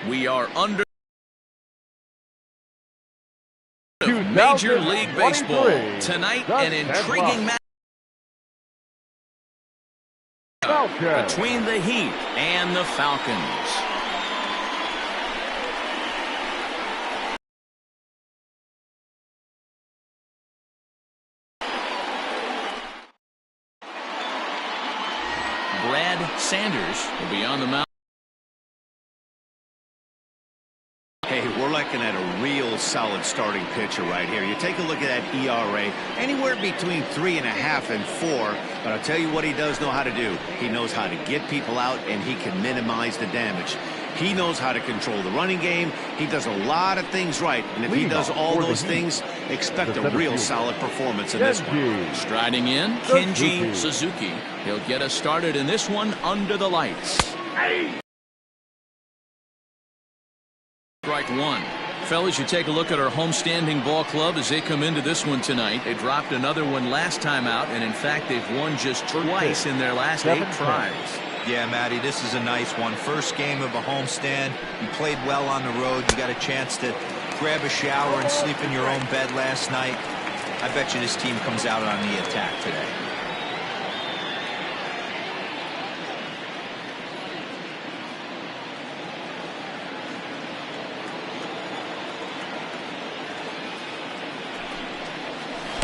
We are under Major League Baseball. Tonight, an intriguing match between the Heat and the Falcons. Brad Sanders will be on the mound. Hey, we're looking at a real solid starting pitcher right here. You take a look at that ERA, anywhere between 3.5 and 4. But I'll tell you what he does know how to do. He knows how to get people out, and he can minimize the damage. He knows how to control the running game. He does a lot of things right. And if he does all those things, expect a real solid performance in this one. Striding in, Kenji Suzuki. He'll get us started in this one under the lights. Strike one. Fellas, you take a look at our homestanding ball club as they come into this one tonight. They dropped another one last time out, and in fact, they've won just twice in their last 8 tries. Yeah, Matty, this is a nice one. First game of a homestand. You played well on the road. You got a chance to grab a shower and sleep in your own bed last night. I bet you this team comes out on the attack today.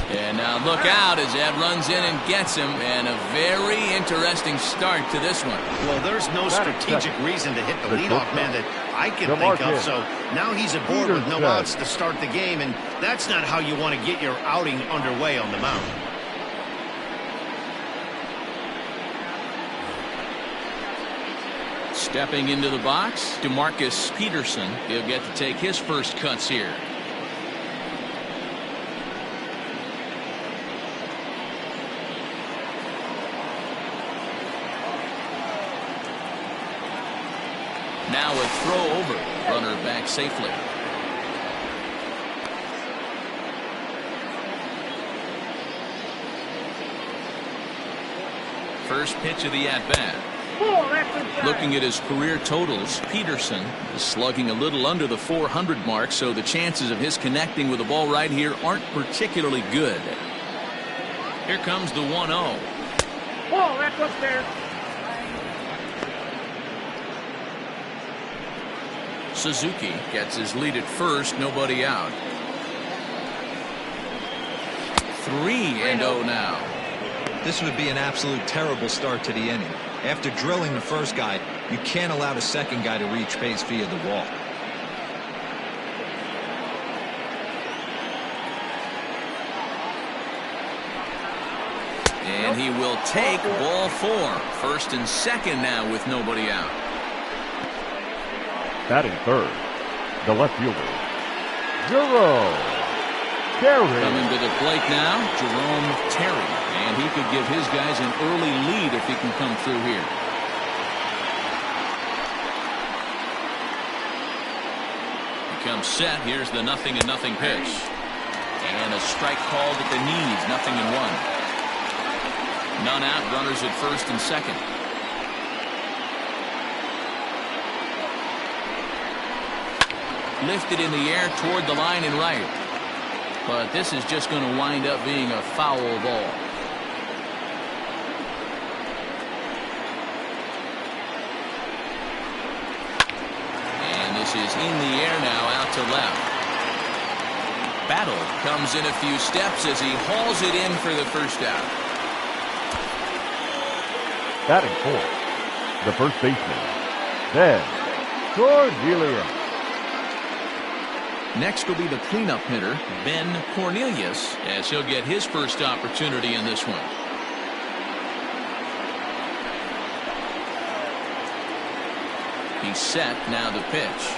And now look out as that runs in and gets him, and a very interesting start to this one. Well, there's no strategic reason to hit the leadoff man that I can think of, so now he's aboard with no outs to start the game, and that's not how you want to get your outing underway on the mound. Stepping into the box, DeMarcus Peterson. He'll get to take his first cuts here. Now a throw over. Runner back safely. First pitch of the at-bat. Looking at his career totals, Peterson is slugging a little under the 400 mark, so the chances of his connecting with the ball right here aren't particularly good. Here comes the 1-0. Oh, that's up there. Suzuki gets his lead at first, nobody out. 3-0 now. This would be an absolute terrible start to the inning. After drilling the first guy, you can't allow the second guy to reach base via the wall. And he will take ball 4. First and second now with nobody out. Batting third, the left fielder, Jerome Terry. Coming to the plate now, Jerome Terry. And he could give his guys an early lead if he can come through here. He comes set. Here's the 0-0 pitch. And a strike called at the knees. 0-1. None out. Runners at first and second. Lifted in the air toward the line and right. But this is just going to wind up being a foul ball. And this is in the air now out to left. Battle comes in a few steps as he hauls it in for the first out. Batting fourth, the first baseman, Ben Cornelius. Next will be the cleanup hitter, Ben Cornelius, as he'll get his first opportunity in this one. He's set, now the pitch.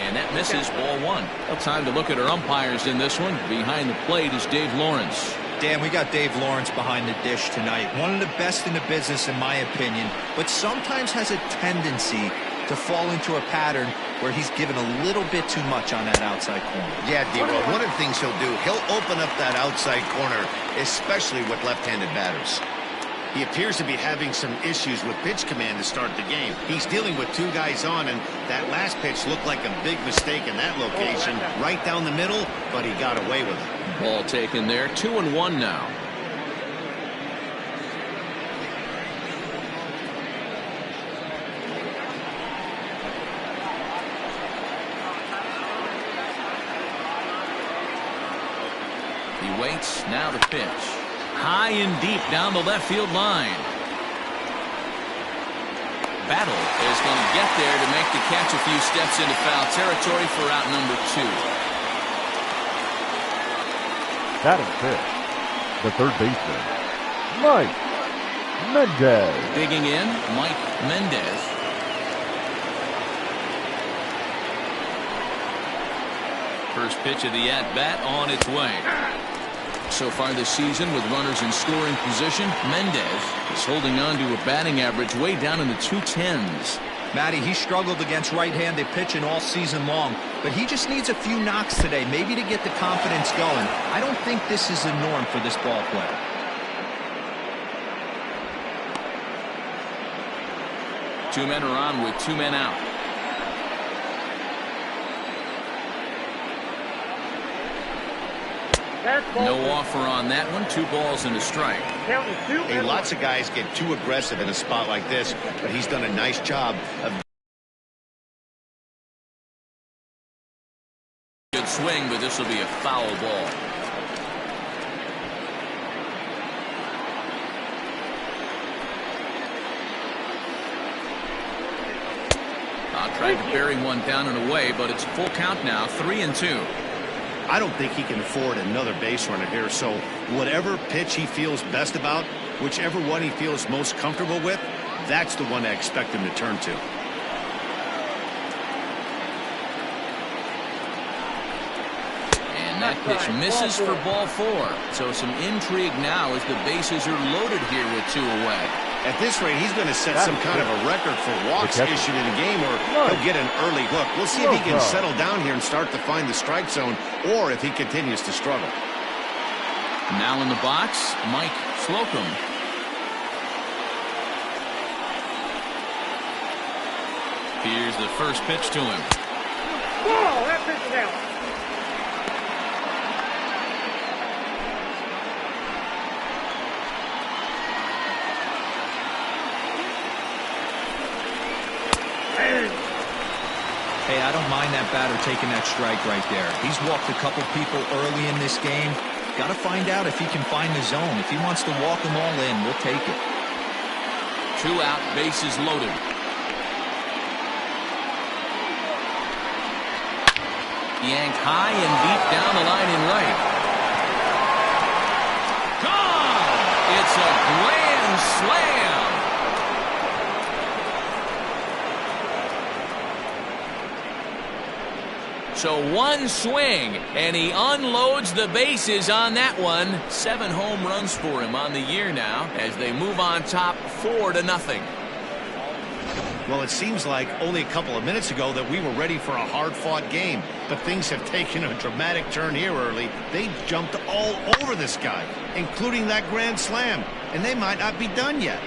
And that misses, ball 1. Well, time to look at our umpires in this one. Behind the plate is Dave Lawrence. Dan, we got Dave Lawrence behind the dish tonight. One of the best in the business, in my opinion, but sometimes has a tendency to fall into a pattern where he's given a little bit too much on that outside corner. Yeah, D-Roll, one of the things he'll do, he'll open up that outside corner, especially with left-handed batters. He appears to be having some issues with pitch command to start the game. He's dealing with 2 guys on, and that last pitch looked like a big mistake in that location. Right down the middle, but he got away with it. Ball taken there. 2-1 now. He waits. Now the pitch. High and deep down the left field line. Battle is going to get there to make the catch a few steps into foul territory for out number 2. Batting fifth, the third baseman, Mike Mendez. Digging in, Mike Mendez. First pitch of the at-bat on its way. So far this season, with runners in scoring position, Mendez is holding on to a batting average way down in the 210s. Matty, he struggled against right-handed pitching all season long, but he just needs a few knocks today, maybe to get the confidence going. I don't think this is the norm for this ball player. Two men are on with 2 men out. No offer on that one. 2 balls and a strike. Hey, lots of guys get too aggressive in a spot like this, but he's done a nice job of Good swing, but this will be a foul ball. Tried to bury one down and away, but it's full count now. 3-2. I don't think he can afford another base runner here, so whatever pitch he feels best about, whichever one he feels most comfortable with, that's the one I expect him to turn to. And that pitch misses for ball 4. So some intrigue now as the bases are loaded here with 2 away. At this rate, he's going to set some kind of a record for walks issued in a game, or he'll get an early hook. We'll see if he can settle down here and start to find the strike zone, or if he continues to struggle. Now in the box, Mike Slocum. Here's the first pitch to him. Whoa, that pitch is out. Hey, I don't mind that batter taking that strike right there. He's walked a couple people early in this game. Got to find out if he can find the zone. If he wants to walk them all in, we'll take it. 2 out, bases loaded. Yanked high and deep down the line in right. Gone! It's a grand slam! So 1 swing, and he unloads the bases on that one. 7 home runs for him on the year now as they move on top 4-0. Well, it seems like only a couple of minutes ago that we were ready for a hard-fought game, but things have taken a dramatic turn here early. They jumped all over this guy, including that grand slam, and they might not be done yet.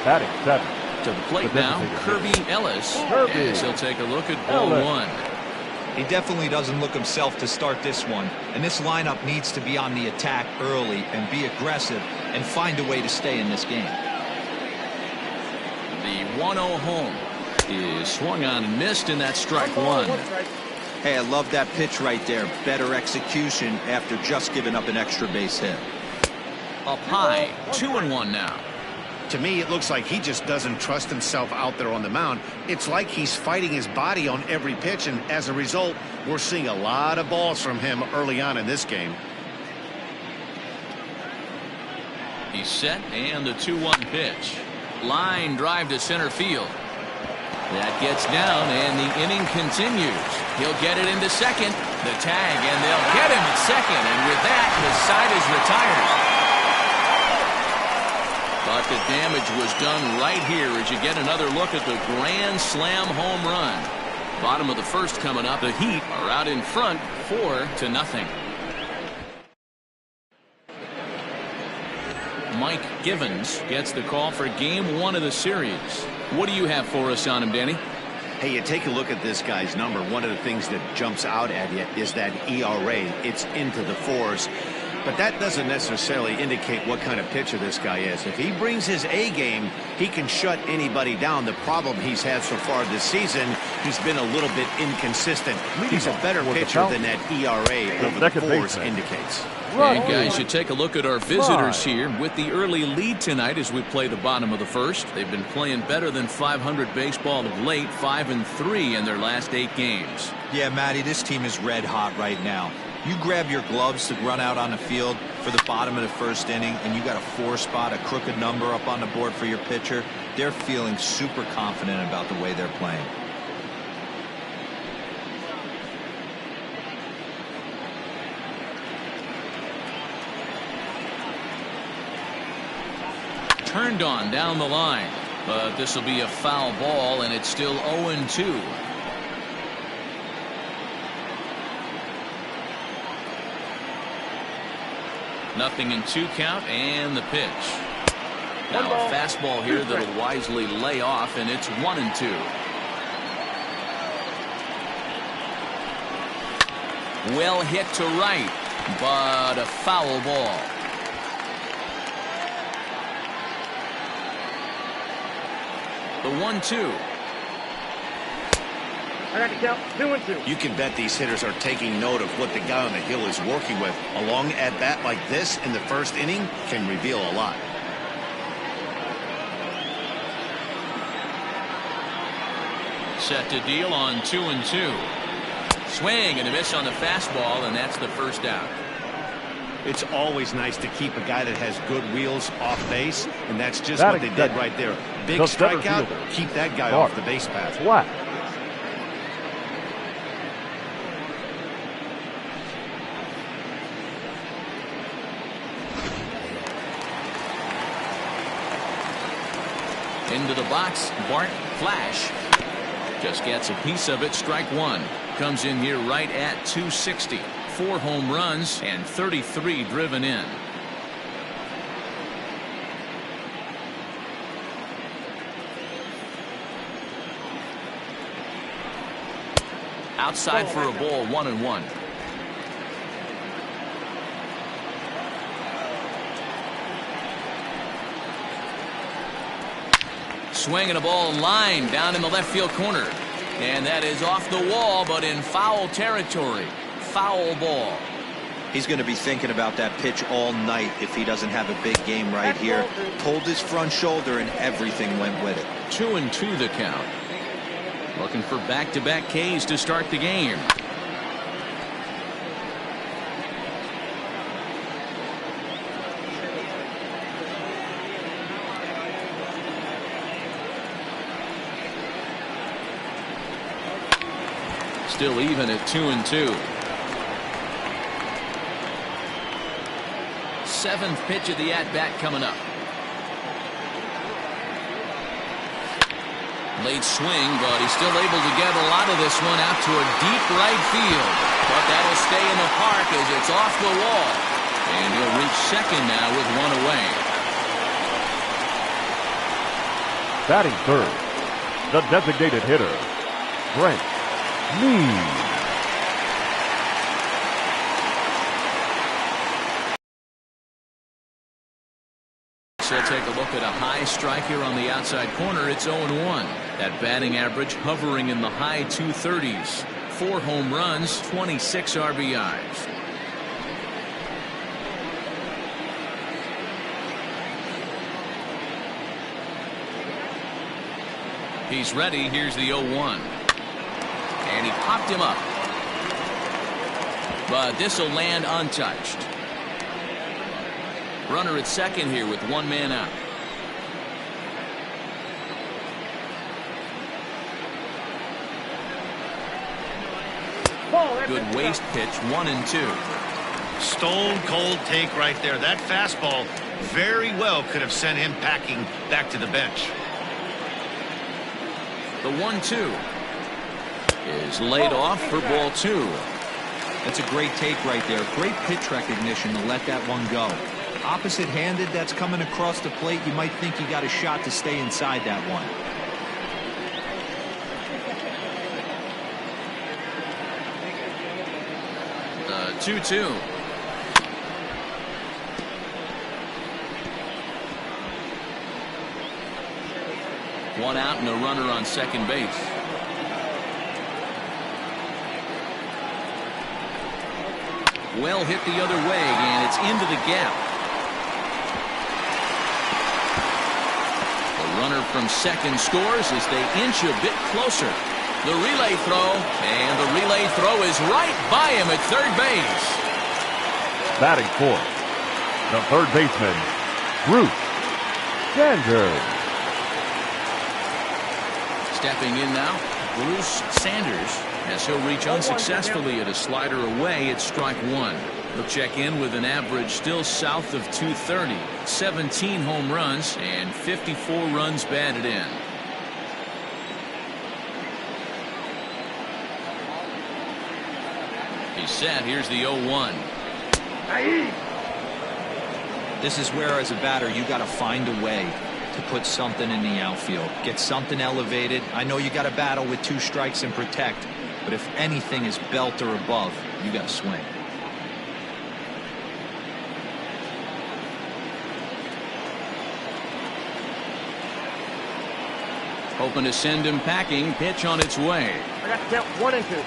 Batting 7. To the plate now, Kirby Ellis. Kirby. As he'll take a look at ball 1. He definitely doesn't look himself to start this one, and this lineup needs to be on the attack early and be aggressive and find a way to stay in this game. The 1-0 home is swung on and missed, and that's strike 1. Hey, I love that pitch right there. Better execution after just giving up an extra base hit. Up high, 2-1 now. To me, it looks like he just doesn't trust himself out there on the mound. It's like he's fighting his body on every pitch, and as a result, we're seeing a lot of balls from him early on in this game. He's set, and the 2-1 pitch. Line drive to center field. That gets down, and the inning continues. He'll get it into second. The tag, and they'll get him at second, and with that, his side is retired. But the damage was done right here as you get another look at the grand slam home run. Bottom of the first coming up. The Heat are out in front 4-0. Mike Givens gets the call for game 1 of the series. What do you have for us on him, Danny? Hey, you take a look at this guy's number. One of the things that jumps out at you is that ERA. It's into the 4s. But that doesn't necessarily indicate what kind of pitcher this guy is. If he brings his A game, he can shut anybody down. The problem he's had so far this season, he's been a little bit inconsistent. He's a better pitcher than that ERA over the 4s indicates. And guys, you take a look at our visitors here with the early lead tonight as we play the bottom of the first. They've been playing better than 500 baseball of late, 5-3 in their last 8 games. Yeah, Matty, this team is red hot right now. You grab your gloves to run out on the field for the bottom of the first inning, and you got a 4 spot, a crooked number up on the board for your pitcher. They're feeling super confident about the way they're playing. Turned on down the line, but this will be a foul ball, and it's still 0-2. Nothing in 2 count, and the pitch. Now a fastball here that'll wisely lay off, and it's 1-2. Well hit to right, but a foul ball. The 1-2. I got to count 2-2. You can bet these hitters are taking note of what the guy on the hill is working with. A long at-bat like this in the first inning can reveal a lot. Set to deal on 2-2. Swing and a miss on the fastball, and that's the first out. It's always nice to keep a guy that has good wheels off base, and that's just what they did right there. Big strikeout, keep that guy off the base path. What? Into the box, Bart Flash just gets a piece of it. Strike 1. Comes in here right at 260. 4 home runs and 33 driven in. Outside for a ball, 1-1. Swinging a ball line down in the left field corner. And that is off the wall, but in foul territory. Foul ball. He's going to be thinking about that pitch all night if he doesn't have a big game right here. Pulled his front shoulder and everything went with it. 2-2 the count. Looking for back-to-back Ks to start the game. Still even at 2-2. 7th pitch of the at-bat coming up. Late swing, but he's still able to get a lot of this one out to a deep right field. But that'll stay in the park as it's off the wall. And he'll reach second now with 1 away. Batting third, the designated hitter, Brent Lee. So take a look at a high strike here on the outside corner. It's 0-1. That batting average hovering in the high 230s. 4 home runs, 26 RBIs. He's ready. Here's the 0-1. And he popped him up. But this will land untouched. Runner at second here with 1 man out. Good waist pitch, 1-2. Stone cold take right there. That fastball very well could have sent him packing back to the bench. The 1-2. is laid off for ball 2. That's a great take right there. Great pitch recognition to let that one go. Opposite-handed, that's coming across the plate. You might think you got a shot to stay inside that one. The 2-2. One out and a runner on second base. Well hit the other way, and it's into the gap. The runner from second scores as they inch a bit closer. The relay throw, and the relay throw is right by him at third base. Batting fourth, the third baseman, Bruce Sanders. Stepping in now, Bruce Sanders, as he'll reach unsuccessfully at a slider away at strike 1. He'll check in with an average still south of 230, 17 home runs, and 54 runs batted in. He's set. Here's the 0-1. This is where, as a batter, you got to find a way to put something in the outfield. Get something elevated. I know you got to battle with 2 strikes and protect, but if anything is belt or above, you got to swing. Hoping to send him packing. Pitch on its way. I got to count 1 and 2.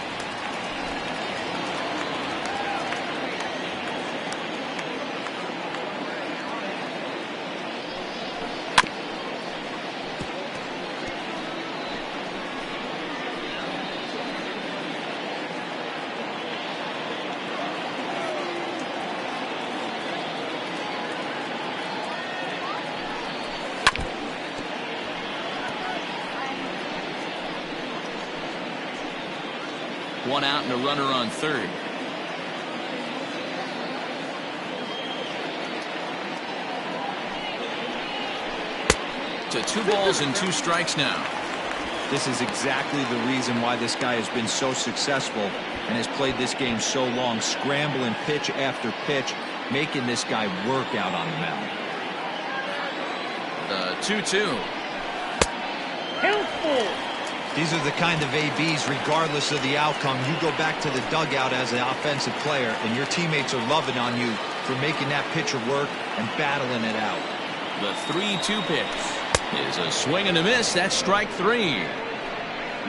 One out and a runner on third. To 2 balls and 2 strikes now. This is exactly the reason why this guy has been so successful and has played this game so long, scrambling pitch after pitch, making this guy work out on the mound. The 2-2. Helpful. These are the kind of ABs, regardless of the outcome, you go back to the dugout as an offensive player, and your teammates are loving on you for making that pitcher work and battling it out. The 3-2 pitch is a swing and a miss. That's strike 3.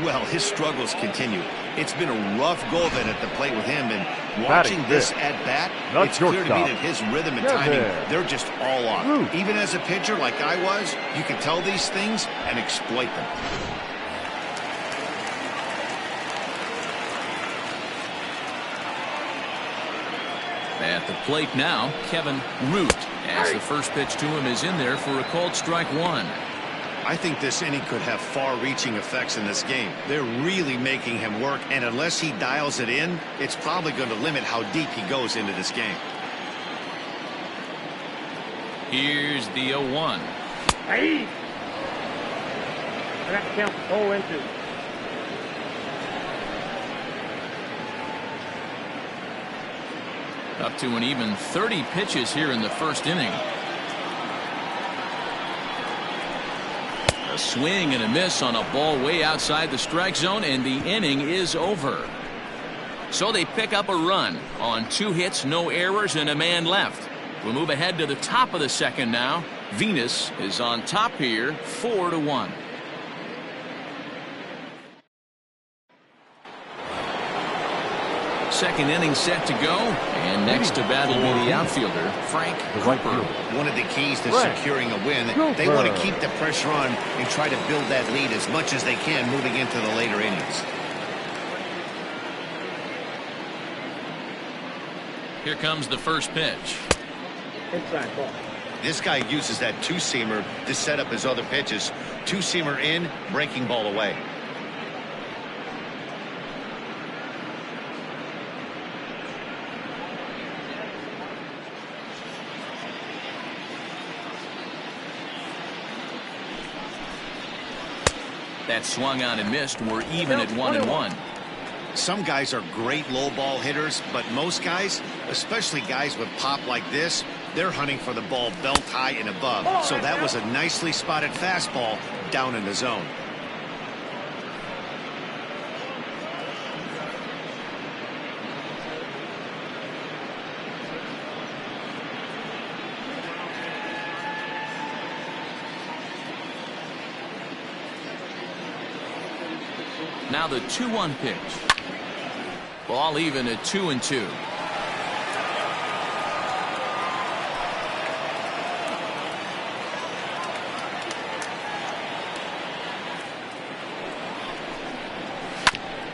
Well, his struggles continue. It's been a rough go then at the plate with him, and watching this at-bat, it's clear to me that his rhythm and timing, they're just all off. Even as a pitcher like I was, you can tell these things and exploit them. At the plate now, Kevin Root, as the first pitch to him is in there for a called strike 1. I think this inning could have far-reaching effects in this game. They're really making him work, and unless he dials it in, it's probably going to limit how deep he goes into this game. Here's the 0-1. I got to count 0 and 2. Up to an even 30 pitches here in the first inning. A swing and a miss on a ball way outside the strike zone, and the inning is over. So they pick up a run on 2 hits, no errors, and a man left. We'll move ahead to the top of the second now. Venus is on top here, 4-1. Second inning set to go, and next to bat will be the outfielder, Frank Cooper. One of the keys to securing a win, they want to keep the pressure on and try to build that lead as much as they can moving into the later innings. Here comes the first pitch. Inside ball. This guy uses that 2-seamer to set up his other pitches. 2-seamer in, breaking ball away. That swung on and missed. We're even at 1-1. Some guys are great low ball hitters, but most guys, especially guys with pop like this, they're hunting for the ball belt high and above. So that was a nicely spotted fastball down in the zone. Now the 2-1 pitch. Ball even at 2-2.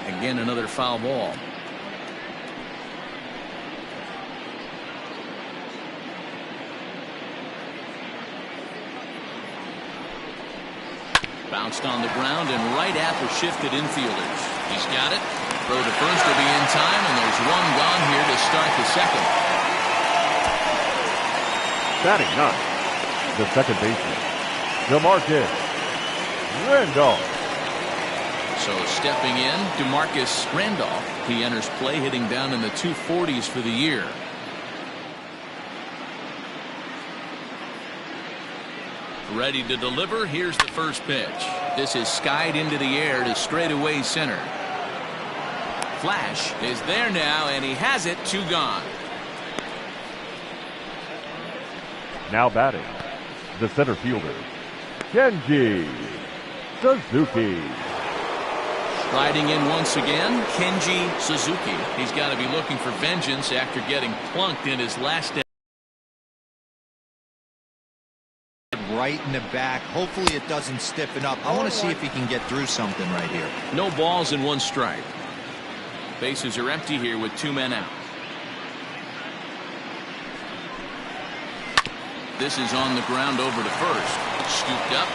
Again, another foul ball. Bounced on the ground and right at the shifted infielders. He's got it. Throw to first will be in time, and there's one gone here to start the second. Batting ninth, the second baseman, DeMarcus Randolph. So stepping in, DeMarcus Randolph. He enters play hitting down in the 240s for the year. Ready to deliver. Here's the first pitch. This is skied into the air to straightaway center. Flash is there now, and he has it. 2 gone. Now batting, the center fielder, Kenji Suzuki. Sliding in once again, Kenji Suzuki. He's got to be looking for vengeance after getting plunked in his last day. Right in the back. Hopefully it doesn't stiffen up. I want to see if he can get through something right here. No balls and 1 strike. Bases are empty here with 2 men out. This is on the ground over to first. Scooped up.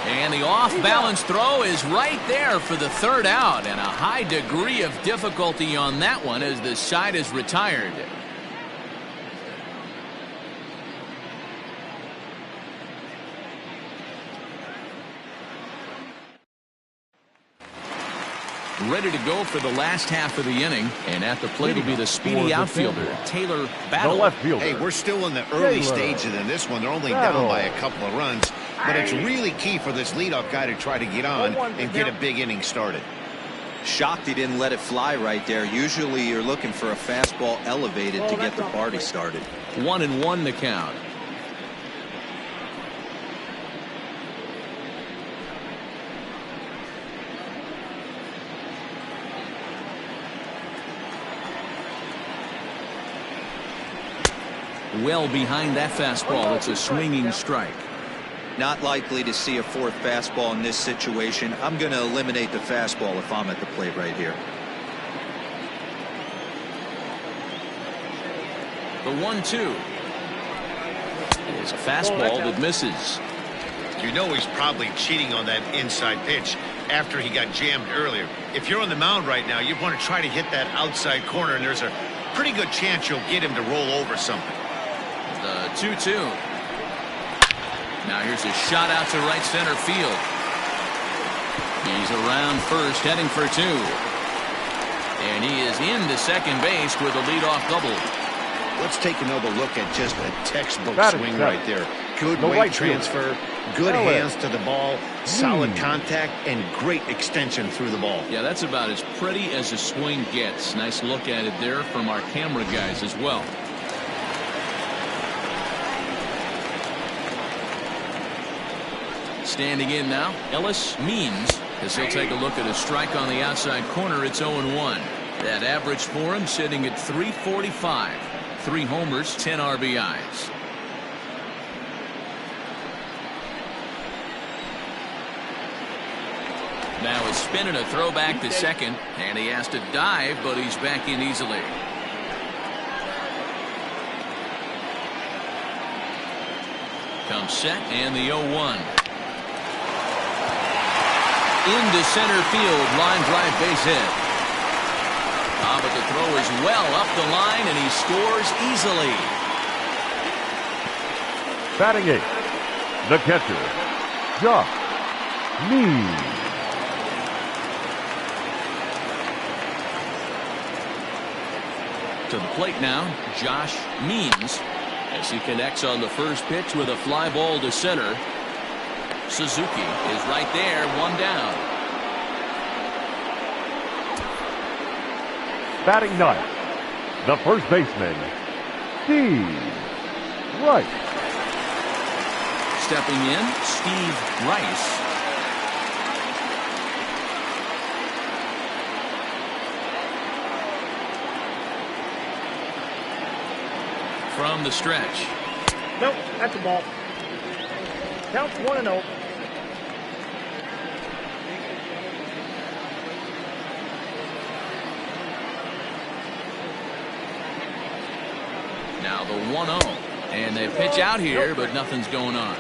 And the off-balance throw is right there for the 3rd out. And a high degree of difficulty on that one as the side is retired. Ready to go for the last half of the inning, and at the plate will be the speedy outfielder, Taylor Battle. The left fielder. Hey, we're still in the early Taylor stages in this one. They're only Battle. down by a couple of runs, but it's really key for this leadoff guy to try to get on and get a big inning started. Shocked he didn't let it fly right there. Usually you're looking for a fastball elevated to get the party started. 1-1 the count. Well behind that fastball. It's a swinging strike. Not likely to see a 4th fastball in this situation. I'm going to eliminate the fastball if I'm at the plate right here. The 1-2 is a fastball that misses. You know he's probably cheating on that inside pitch after he got jammed earlier. If you're on the mound right now, you want to try to hit that outside corner, and there's a pretty good chance you'll get him to roll over something. The 2-2. Now here's a shot out to right center field. He's around first, heading for 2. And he is into second base with a leadoff double. Let's take another look at just a textbook Batting swing seventh. right there. Good The weight right transfer, good Ellis. hands to the ball, solid contact, and great extension through the ball. Yeah, that's about as pretty as a swing gets. Nice look at it there from our camera guys as well. Standing in now, Ellis Means, as he'll take a look at a strike on the outside corner. It's 0-1. That average for him sitting at 345. 3 homers, 10 RBIs. Now is spinning a throw back to second, and he has to dive, but he's back in easily. Comes set, and the 0-1. Into center field, line drive base hit. But the throw is well up the line, and he scores easily. Batting 8th, the catcher, Josh Means. To the plate now, Josh Means, as he connects on the first pitch with a fly ball to center. Suzuki is right there, one down. Batting ninth, the first baseman, Steve Rice. Stepping in, Steve Rice. From the stretch. Nope, that's a ball. Counts 1-0. Now the 1-0. And they pitch out here, but nothing's going on.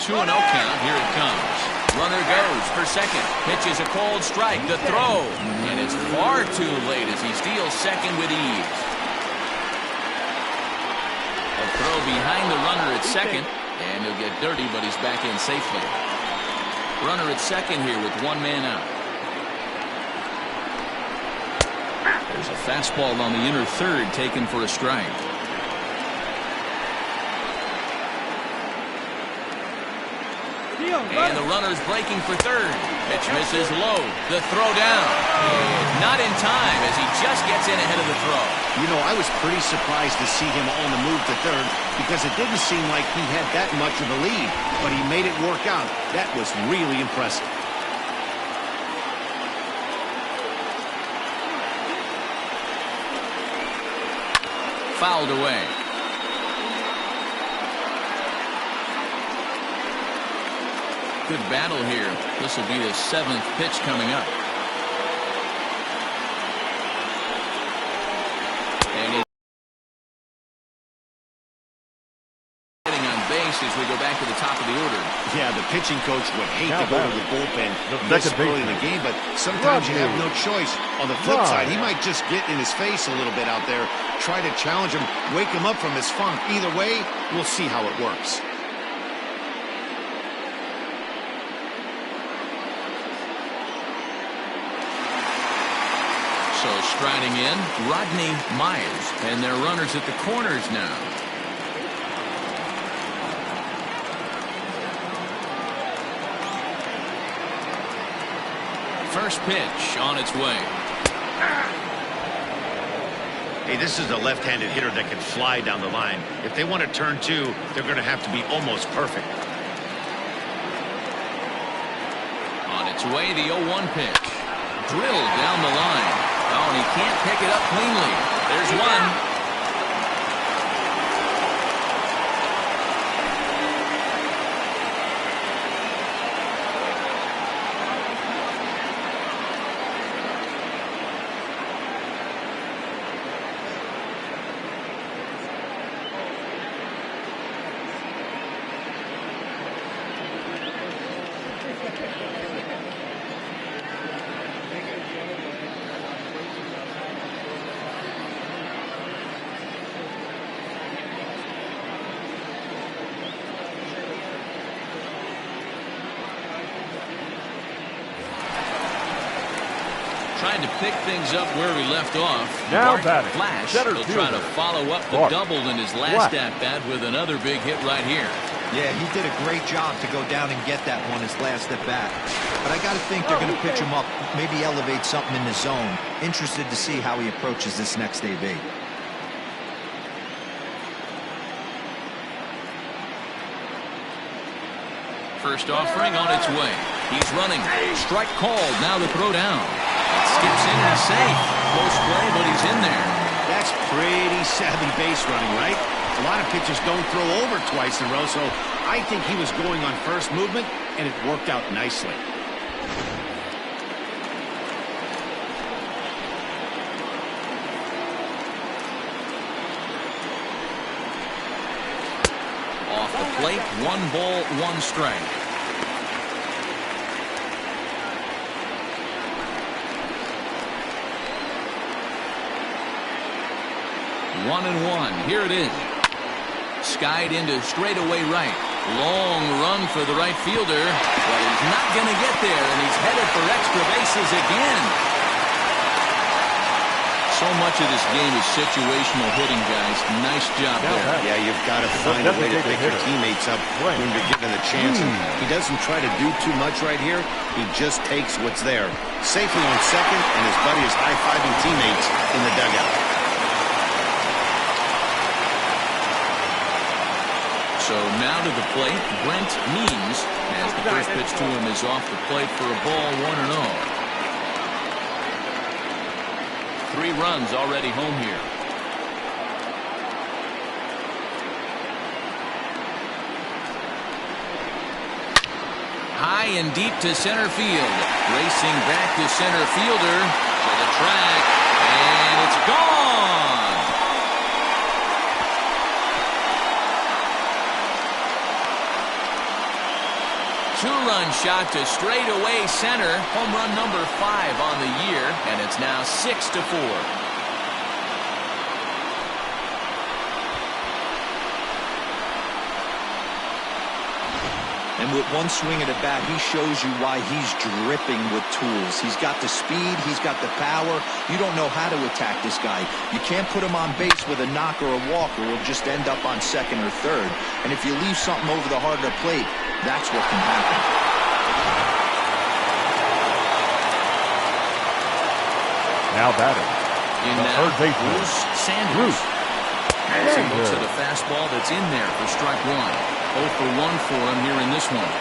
Two and 0 count. Here it comes. Runner goes for second. Pitches a cold strike. The throw. And it's far too late as he steals second with ease. A throw behind the runner at second. And he'll get dirty, but he's back in safely. Runner at second here with one man out. There's a fastball on the inner third taken for a strike. And the runner's breaking for third. Pitch misses low. The throw down. And not in time as he just gets in ahead of the throw. You know, I was pretty surprised to see him on the move to third because it didn't seem like he had that much of a lead. But he made it work out. That was really impressive. Fouled away. Good battle here. This will be the seventh pitch coming up. And he's getting on base as we go back to the top of the order. Yeah, the pitching coach would hate to go to the bullpen this early in the game, but sometimes you have no choice. On the flip side, he might just get in his face a little bit out there, try to challenge him, wake him up from his funk. Either way, we'll see how it works. So striding in, Rodney Myers, and their runners at the corners now. First pitch on its way. Hey, this is a left-handed hitter that can fly down the line. If they want to turn two, they're going to have to be almost perfect. On its way, the 0-1 pitch. Drilled down the line. Oh, and he can't pick it up cleanly. There's one. Trying to pick things up where we left off. Now Bart batting, Flash center will try to fielder, follow up the Bart double in his last Flash. at-bat with another big hit right here. Yeah, he did a great job to go down and get that one his last at bat. But I got to think they're going to pitch him up, maybe elevate something in the zone. Interested to see how he approaches this next AB. First offering on its way. He's running. Strike called. Now the throw down. It skips in and safe. Close play, but he's in there. That's pretty savvy base running, right? A lot of pitchers don't throw over twice in a row, so I think he was going on first movement, and it worked out nicely. Off the plate, 1 ball, 1 strike. One and one. Here it is. skied into straightaway right. Long run for the right fielder, but he's not going to get there, and he's headed for extra bases again. So much of this game is situational hitting, guys. Nice job there. Yeah, you've got to find a way to pick your teammates up when you're given the chance. He doesn't try to do too much right here. He just takes what's there. Safely on second, and his buddy is high-fiving teammates in the dugout. So now to the plate, Brent Means, as the first pitch to him is off the plate for a ball, 1-0. 3 runs already home here. High and deep to center field. Racing back to center fielder to the track, and it's gone. Two-run shot to straightaway center. Home run number 5 on the year, and it's now 6-4. And with one swing at a bat, he shows you why he's dripping with tools. He's got the speed, he's got the power. You don't know how to attack this guy. You can't put him on base with a knock or a walk, or he'll just end up on second or third. And if you leave something over the heart of the plate, that's what can happen. Now batting. In the third baseman, Bruce Sanders. Single to the fastball that's in there for strike 1. 0 for 1 for him here in this one.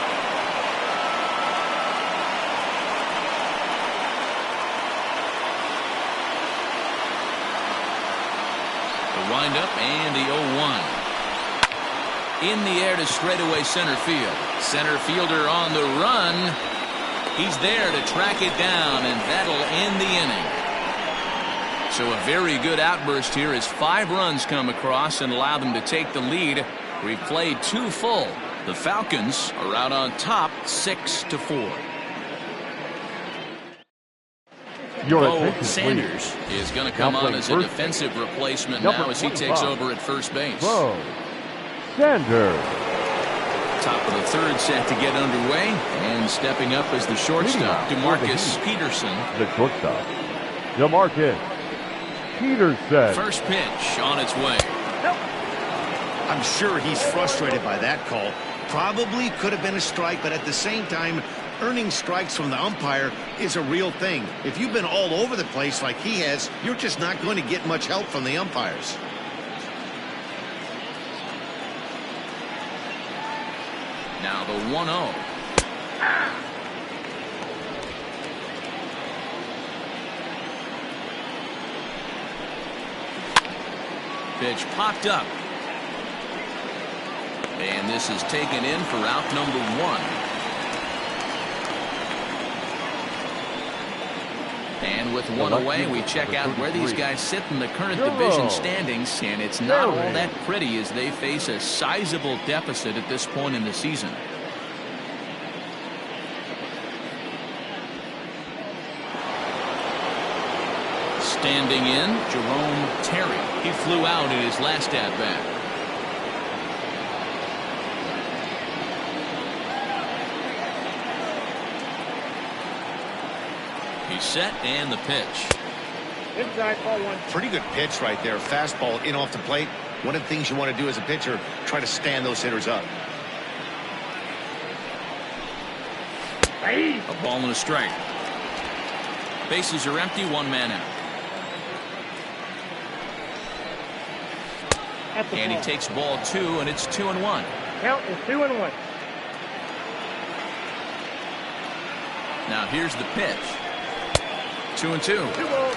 The windup and the 0-1. In the air to straightaway center field. Center fielder on the run. He's there to track it down, and that'll end the inning. So a very good outburst here as 5 runs come across and allow them to take the lead. We've played 2 full. The Falcons are out on top 6-4. Bo Sanders is going to come on as a defensive replacement now as he takes over at first base. Bo Sanders. Top of the third set to get underway, and stepping up as the shortstop, DeMarcus Peterson. The shortstop, DeMarcus Peterson. First pitch on its way. I'm sure he's frustrated by that call. Probably could have been a strike, but at the same time, earning strikes from the umpire is a real thing. If you've been all over the place like he has, you're just not going to get much help from the umpires. Now the 1-0. Pitch popped up. And this is taken in for out number 1. And with 1 away, we check out where these guys sit in the current division standings, and it's not all that pretty as they face a sizable deficit at this point in the season. Standing in, Jerome Terry. He flew out in his last at-bat. He's set, and the pitch. Inside, ball 1. Pretty good pitch right there. Fastball in off the plate. One of the things you want to do as a pitcher, try to stand those hitters up. A ball and a strike. Bases are empty, 1 man out. And he takes ball 2, and it's 2-1. Count is 2-1. Now here's the pitch. 2-2.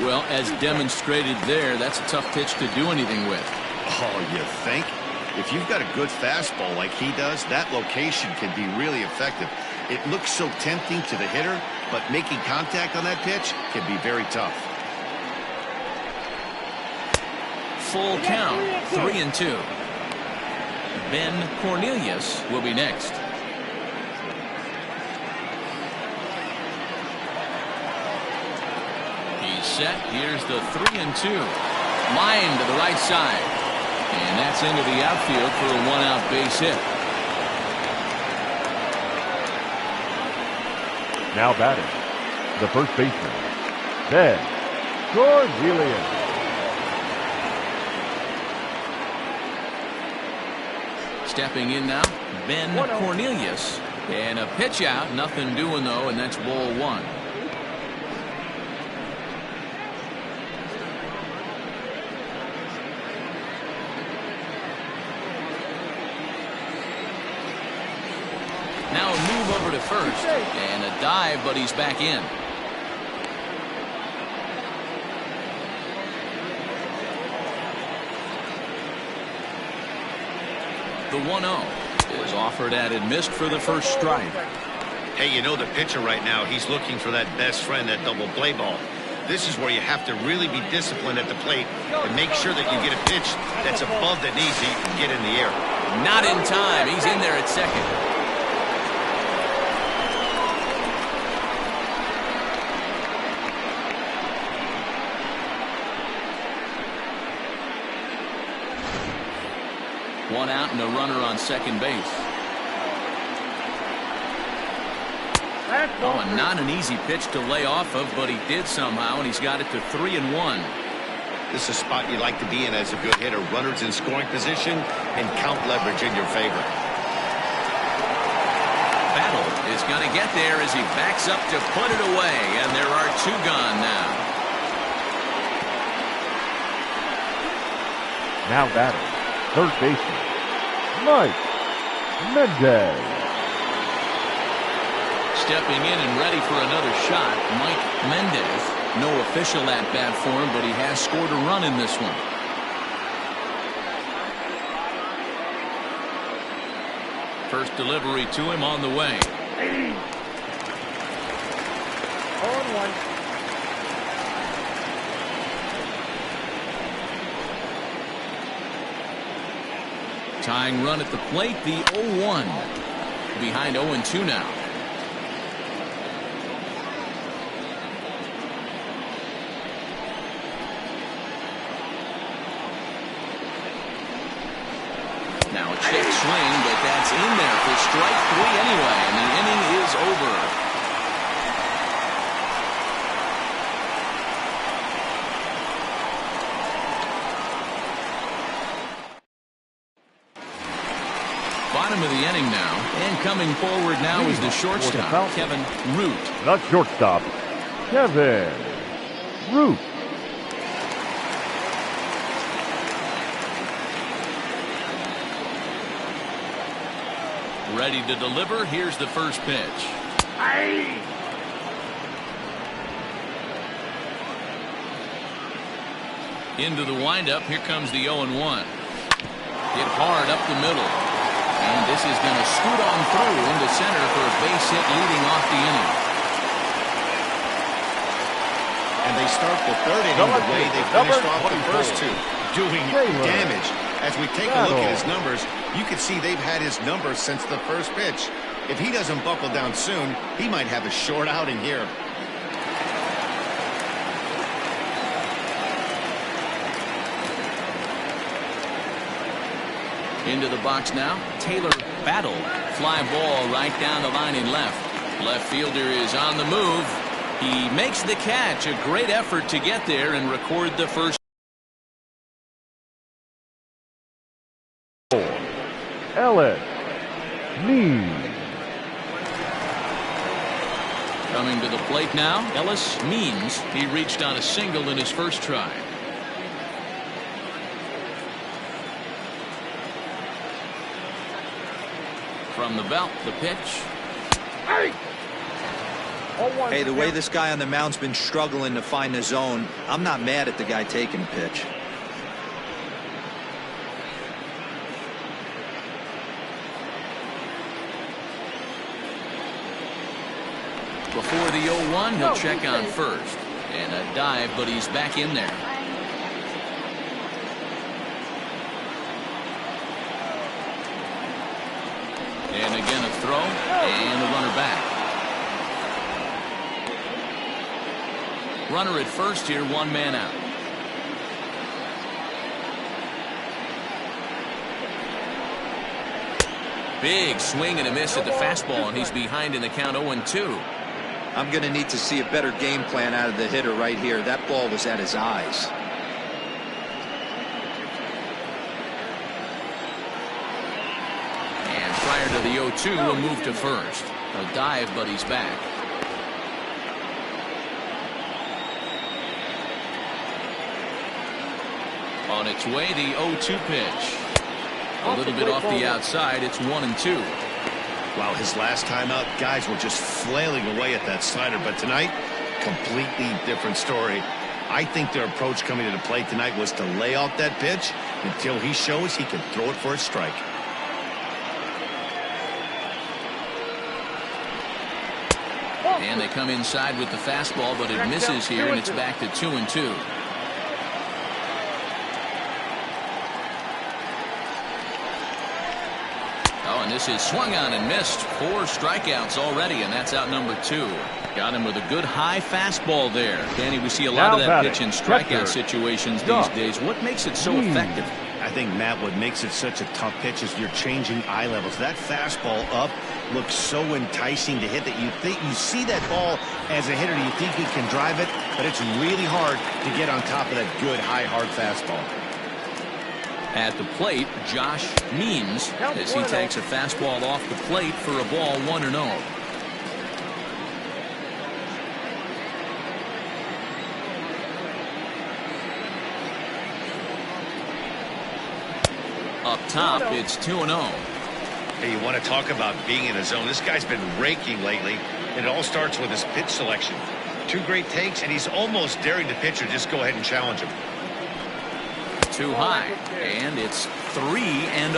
Well, as demonstrated there, that's a tough pitch to do anything with. Oh, you think? If you've got a good fastball like he does, that location can be really effective. It looks so tempting to the hitter, but making contact on that pitch can be very tough. Full count, 3-2. Ben Cornelius will be next. He's set. Here's the 3-2. Line to the right side. And that's into the outfield for a one-out base hit. Now batting, the first baseman, Ben Cornelius. Stepping in now, Ben Cornelius. And a pitch out, nothing doing though, and that's ball one. Now a move over to first, and a dive, but he's back in. The 1-0 is offered at and missed for the first strike. Hey, you know the pitcher right now, he's looking for that best friend, that double play ball. This is where you have to really be disciplined at the plate and make sure that you get a pitch that's above the knees so you can get in the air. Not in time. He's in there at second. One out and a runner on second base. Oh, and not an easy pitch to lay off of, but he did somehow, and he's got it to 3-1. This is a spot you like to be in as a good hitter. Runners in scoring position and count leverage in your favor. Battle is going to get there as he backs up to put it away, and there are two gone now. Now batting, third baseman, Mike Mendez. Stepping in and ready for another shot, Mike Mendez. No official at-bat for him, but he has scored a run in this one. First delivery to him on the way. 0-1. Tying run at the plate, the 0-1. Behind 0-2 now. Now a check swing, but that's in there for strike three anyway, and the inning is over. Bottom of the inning now, and coming forward now is the shortstop, Kevin Root. The shortstop, Kevin Root. Ready to deliver. Here's the first pitch. Into the windup. Here comes the 0-1. Hit hard up the middle. And this is going to scoot on through into center for a base hit leading off the inning. And they start the third inning the way they finished off the first two, doing damage. As we take a look at his numbers, you can see they've had his numbers since the first pitch. If he doesn't buckle down soon, he might have a short outing here. Into the box now, Taylor Battle. Fly ball right down the line in left. Left fielder is on the move. He makes the catch. A great effort to get there and record the first. Ellis Means. Coming to the plate now, Ellis Means. He reached on a single in his first try. From the belt, the pitch. Hey, the way this guy on the mound's been struggling to find the zone, I'm not mad at the guy taking the pitch. Before the 0-1, he'll check on first. And a dive, but he's back in there. And again a throw, and a runner back. Runner at first here, one man out. Big swing and a miss at the fastball, and he's behind in the count 0-2. I'm going to need to see a better game plan out of the hitter right here. That ball was at his eyes. And prior to the 0-2, we'll move to first. A dive, but he's back. On its way, the 0-2 pitch. A little bit off the outside. It's 1-2. Wow, his last time out, guys were just flailing away at that slider. But tonight, completely different story. I think their approach coming to the plate tonight was to lay off that pitch until he shows he can throw it for a strike. And they come inside with the fastball, but it misses here, and it's back to 2-2. Oh, and this is swung on and missed. 4 strikeouts already, and that's out number 2. Got him with a good high fastball there. Danny, we see a lot of that pitch in strikeout situations these days. What makes it so effective? I think, Matt, what makes it such a tough pitch is you're changing eye levels. That fastball up looks so enticing to hit that you see that ball as a hitter, you think you can drive it, but it's really hard to get on top of that good high hard fastball. At the plate, Josh Means, as he takes a fastball off the plate for a ball 1-0. Up top, it's 2-0. Hey, you want to talk about being in a zone? This guy's been raking lately. It all starts with his pitch selection. 2 great takes, and he's almost daring the pitcher just go ahead and challenge him. Too high, and it's 3-0.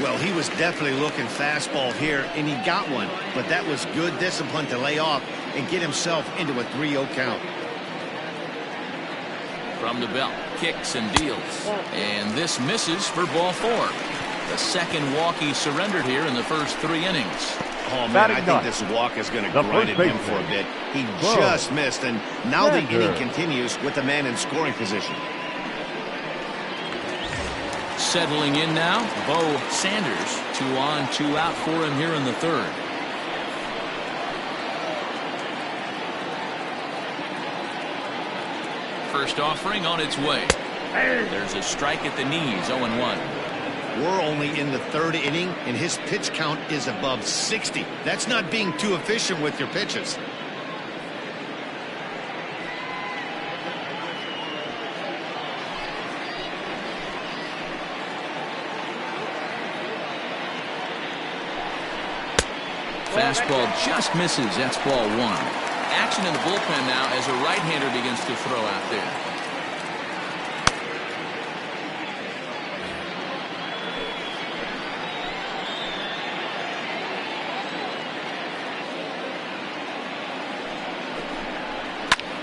Well, he was definitely looking fastball here, and he got one. But that was good discipline to lay off and get himself into a 3-0 count. From the belt, kicks and deals. And this misses for ball 4. The second walk he surrendered here in the first 3 innings. Oh, man, I think this walk is going to grind at him for a bit. He just missed, and now the inning continues with the man in scoring position. Settling in now, Bo Sanders. 2 on, 2 out for him here in the 3rd. First offering on its way. There's a strike at the knees, 0-1. We're only in the 3rd inning, and his pitch count is above 60. That's not being too efficient with your pitches. Fastball just misses. That's ball 1. Action in the bullpen now as a right-hander begins to throw out there.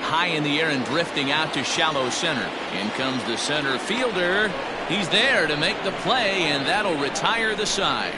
High in the air and drifting out to shallow center. In comes the center fielder. He's there to make the play, and that'll retire the side.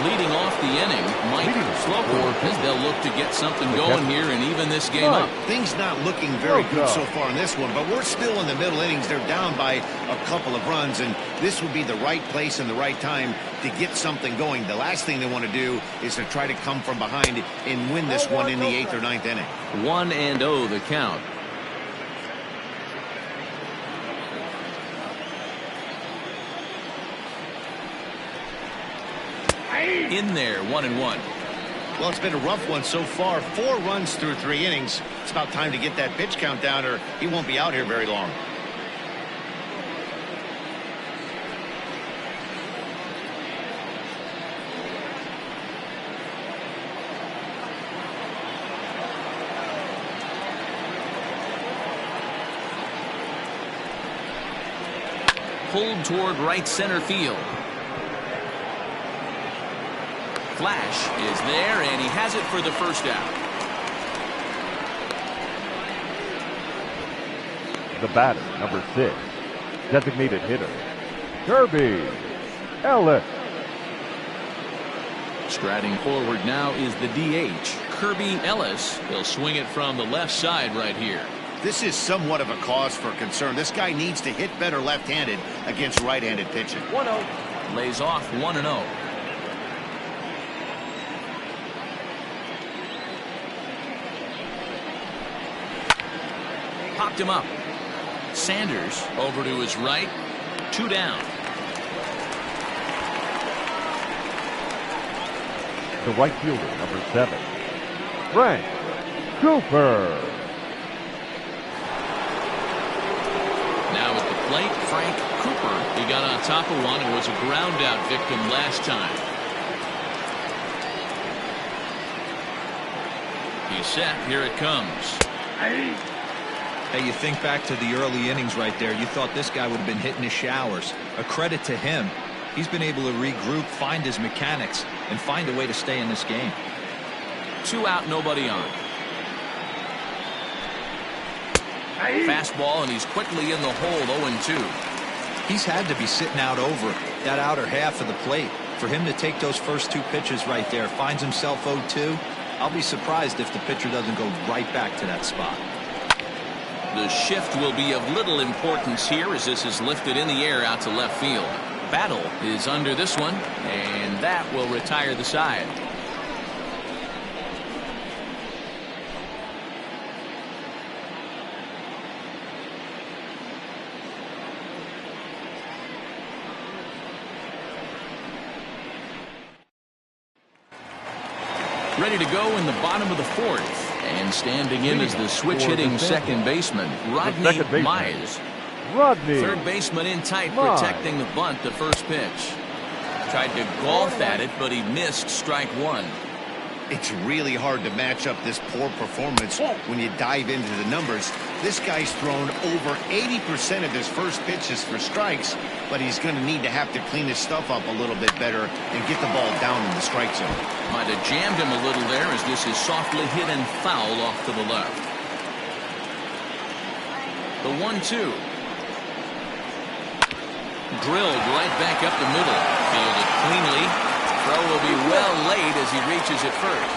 Leading off the inning, Mike Sloper, as they'll look to get something going here and even this game up. Things not looking very good so far in this one, but we're still in the middle innings. They're down by a couple of runs, and this would be the right place and the right time to get something going. The last thing they want to do is to try to come from behind and win this one in the 8th or 9th inning. 1-0 the count. In there, 1-1. Well, it's been a rough one so far. 4 runs through 3 innings. It's about time to get that pitch count down, or he won't be out here very long. Pulled toward right center field. Flash is there, and he has it for the first out. The batter, number 6, designated hitter, Kirby Ellis. Striding forward now is the DH, Kirby Ellis. He'll swing it from the left side right here. This is somewhat of a cause for concern. This guy needs to hit better left-handed against right-handed pitching. 1-0. Lays off 1-0. Popped him up. Sanders over to his right. 2 down. The right fielder, number 7, Frank Cooper. Now at the plate, Frank Cooper. He got on top of one and was a ground out victim last time. He's set. Here it comes. Hey, you think back to the early innings right there. You thought this guy would have been hitting his showers. A credit to him. He's been able to regroup, find his mechanics, and find a way to stay in this game. 2 out, nobody on. Fastball, and he's quickly in the hole, 0-2. He's had to be sitting out over that outer half of the plate. For him to take those first 2 pitches right there, finds himself 0-2. I'll be surprised if the pitcher doesn't go right back to that spot. The shift will be of little importance here as this is lifted in the air out to left field. Battle is under this one, and that will retire the side. Ready to go in the bottom of the 4th. And standing in is the switch-hitting second baseman, Rodney Mize. Rodney. Third baseman in tight, protecting the bunt, the first pitch. Tried to golf at it, but he missed strike 1. It's really hard to match up this poor performance when you dive into the numbers. This guy's thrown over 80% of his first pitches for strikes, but he's going to need to have to clean his stuff up a little bit better and get the ball down in the strike zone. Might have jammed him a little there as this is softly hit and foul off to the left. The 1-2. Drilled right back up the middle. Fielded cleanly. Throw will be well laid as he reaches it first.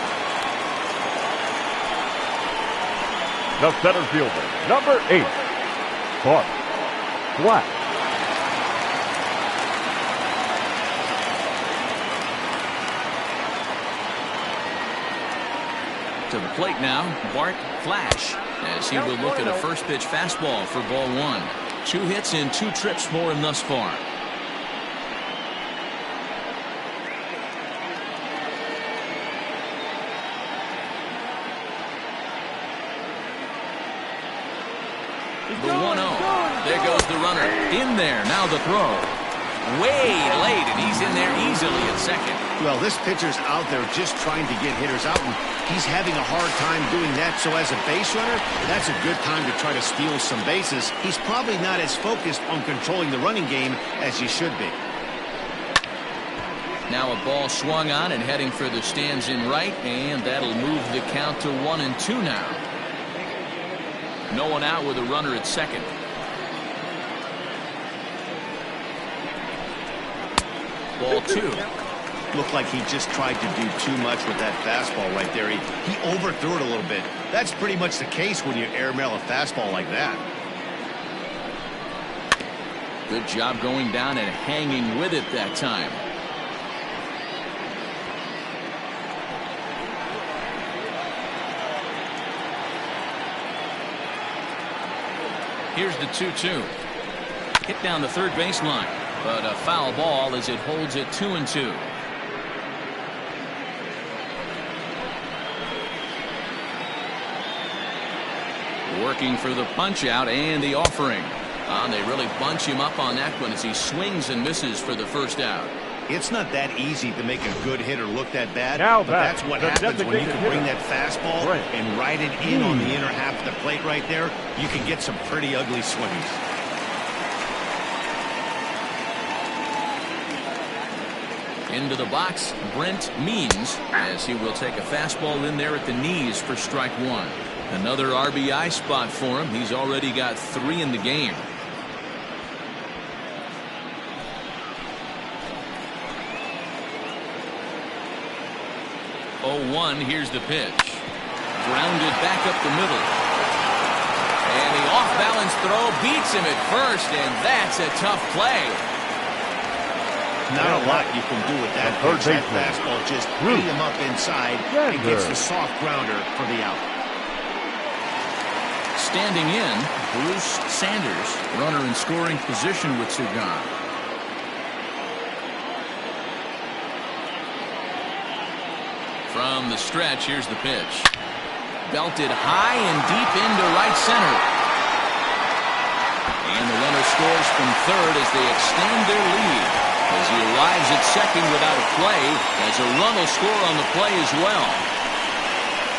The center fielder, number 8, Clark Black. To the plate now, Bart Flash, as he will look at a first pitch fastball for ball 1. 2 hits and 2 trips for him thus far. The 1-0. There goes the runner. In there. Now the throw. Way late, and he's in there easily at second. Well, this pitcher's out there just trying to get hitters out, and he's having a hard time doing that. So as a base runner, that's a good time to try to steal some bases. He's probably not as focused on controlling the running game as he should be. Now a ball swung on and heading for the stands in right, and that'll move the count to 1-2 now. No one out with a runner at second. Ball 2. Looked like he just tried to do too much with that fastball right there. He overthrew it a little bit. That's pretty much the case when you airmail a fastball like that. Good job going down and hanging with it that time. Here's the 2-2. Hit down the third baseline, but a foul ball as it holds it 2-2. Working for the punch out and the offering. They really bunch him up on that one as he swings and misses for the first out. It's not that easy to make a good hitter look that bad, Now but that's what happens when you can bring that fastball and ride it in on the inner half of the plate right there. You can get some pretty ugly swings. Into the box, Brent Means, as he will take a fastball in there at the knees for strike 1. Another RBI spot for him. He's already got 3 in the game. 0-1. Here's the pitch. Grounded back up the middle. And the off-balance throw beats him at first, and that's a tough play. Not a lot you can do with that pitch. That fastball just beat him up inside and gets the soft grounder for the out. Standing in, Bruce Sanders, runner in scoring position with Sugan. From the stretch, here's the pitch. Belted high and deep into right center. And the runner scores from third as they extend their lead. As he arrives at second without a play, as a run will score on the play as well.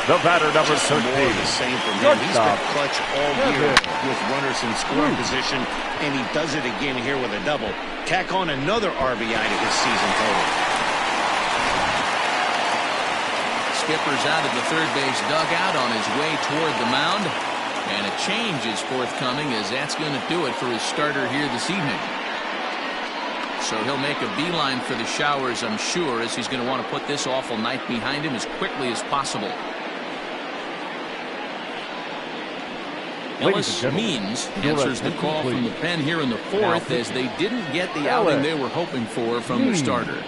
The batter, number 13. More of the same from him. He's been clutch all year with runners in scoring position, and he does it again here with a double. Tack on another RBI to his season total. Skipper's out of the third base dugout on his way toward the mound. And a change is forthcoming, as that's going to do it for his starter here this evening. So he'll make a beeline for the showers, I'm sure, as he's going to want to put this awful night behind him as quickly as possible. Ellis Means answers the call from the pen here in the fourth, as they didn't get the outing they were hoping for from their starter.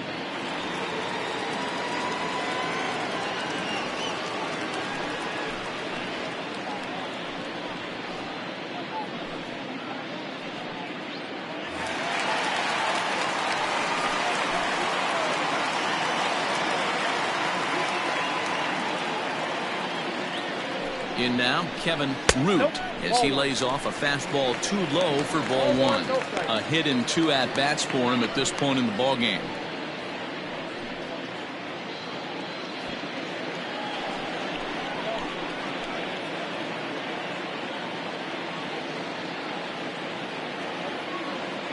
In now, Kevin Root, as he lays off a fastball too low for ball one. A hit and 2 at-bats for him at this point in the ballgame.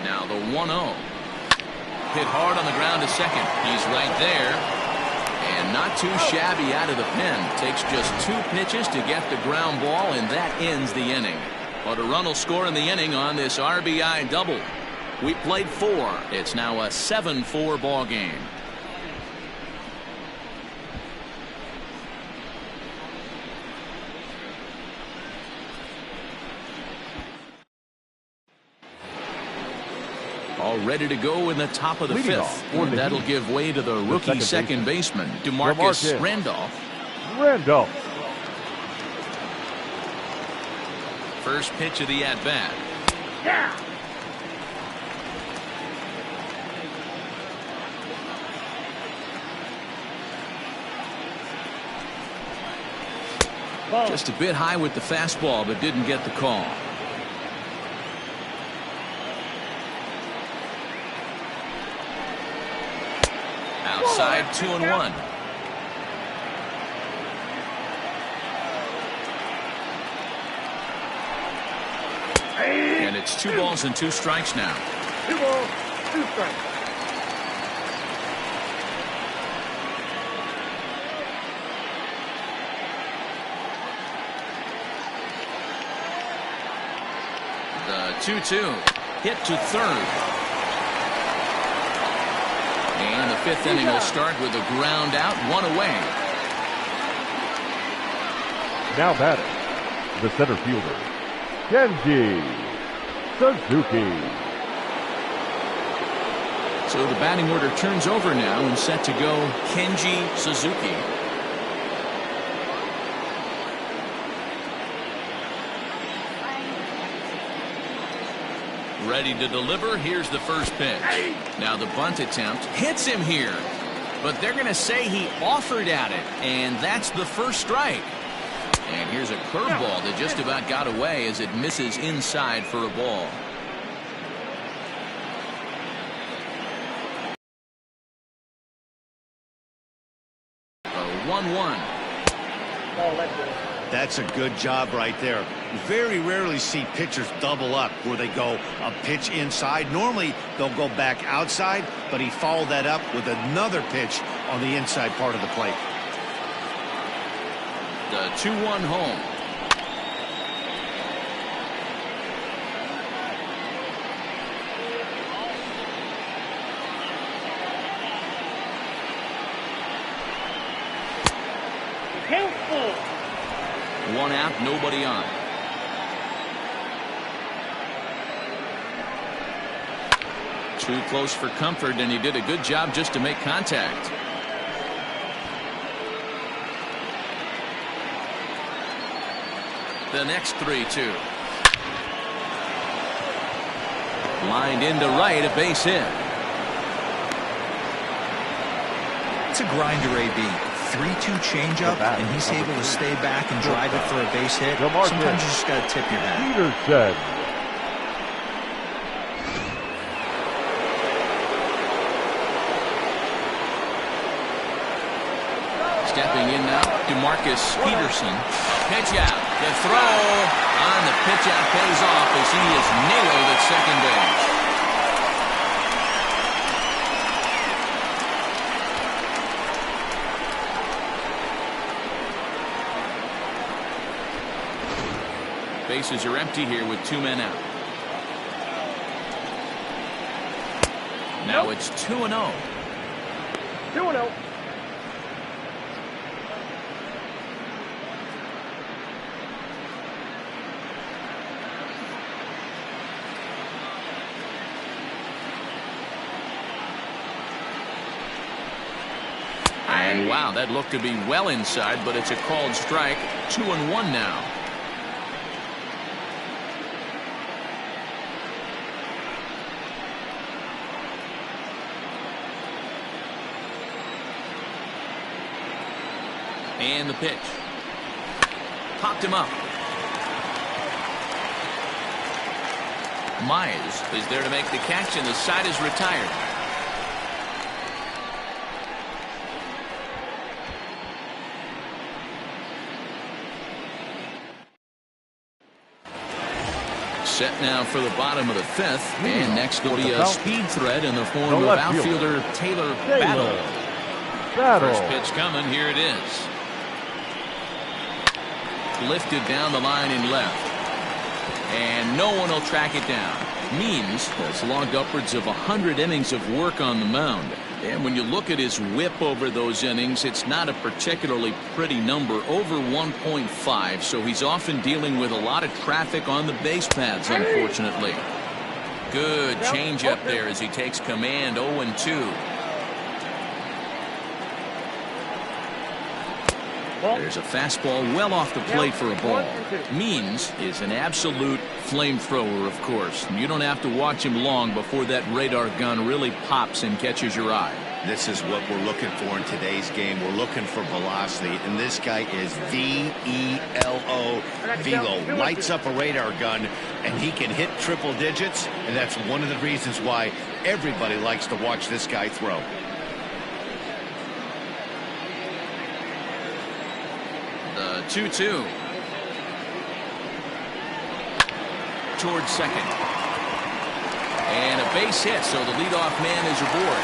Now the 1-0. Hit hard on the ground to second. He's right there. And not too shabby out of the pen. Takes just 2 pitches to get the ground ball, and that ends the inning. But a run will score in the inning on this RBI double. We played 4. It's now a 7-4 ball game. All ready to go in the top of the fifth. And that'll give way to the rookie second baseman, DeMarcus Randolph. First pitch of the at-bat. Just a bit high with the fastball, but didn't get the call. Outside, 2-1. And it's 2 balls and 2 strikes now. 2 balls, 2 strikes. The 2-2 hit to third. And the 5th inning will start with a ground out, 1 away. Now batting, the center fielder, Kenji Suzuki. So the batting order turns over now, and set to go Kenji Suzuki. Ready to deliver. Here's the first pitch. Now the bunt attempt hits him here, but they're going to say he offered at it, and that's the first strike. And here's a curveball that just about got away as it misses inside for a ball. A 1-1. That's a good job right there. Very rarely see pitchers double up where they go a pitch inside. Normally they'll go back outside, but he followed that up with another pitch on the inside part of the plate. The 2-1 home. Count full. One out, nobody on. Too close for comfort, and he did a good job just to make contact. The next 3-2. Lined into right, a base hit. It's a grinder, AB. 3-2 changeup, and he's able to stay back and drive it for a base hit. Sometimes you just got to tip your hat. Peterson. Stepping in now, Peterson. Pitch out. The throw on the pitch out pays off as he is nailed at second base. Bases are empty here with 2 men out. Now it's 2-0. 2-0. And wow, that looked to be well inside, but it's a called strike. 2-1 now. And the pitch. Popped him up. Mize is there to make the catch, and the side is retired. Set now for the bottom of the 5th, and next will be a speed threat in the form of outfielder Taylor Battle. First pitch coming, here it is. Lifted down the line in left, and no one will track it down. Means has logged upwards of 100 innings of work on the mound, and when you look at his whip over those innings, it's not a particularly pretty number, over 1.5, so he's often dealing with a lot of traffic on the base paths, unfortunately. Good changeup there as he takes command. 0-2. There's a fastball well off the plate for a ball. Means is an absolute flamethrower, of course. You don't have to watch him long before that radar gun really pops and catches your eye. This is what we're looking for in today's game. We're looking for velocity, and this guy is V-E-L-O, velo. Lights up a radar gun, and he can hit triple digits, and that's one of the reasons why everybody likes to watch this guy throw. The 2-2. Towards second. And a base hit, so the leadoff man is aboard.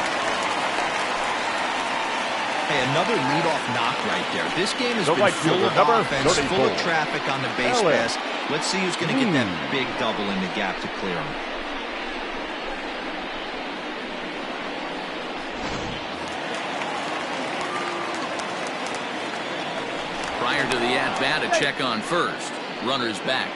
Hey, another leadoff knock right there. This game has been full of offense, full of traffic on the base pass. Let's see who's going to get that big double in the gap to clear him. Prior to the at-bat, a check on first. Runner's back.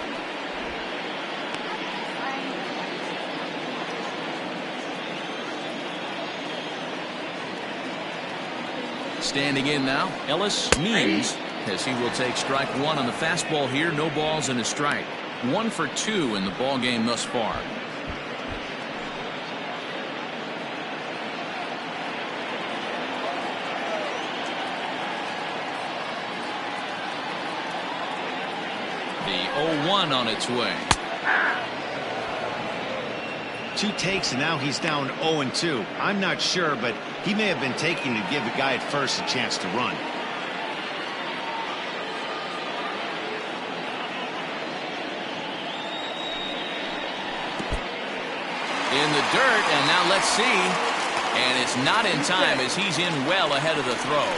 Standing in now, Ellis Means, as he will take strike one on the fastball here. No balls and a strike. 1 for 2 in the ball game thus far. The 0-1 on its way. 2 takes, and now he's down 0-2. I'm not sure, but he may have been taking to give the guy at first a chance to run. In the dirt, and now let's see. And it's not in time as he's in well ahead of the throw.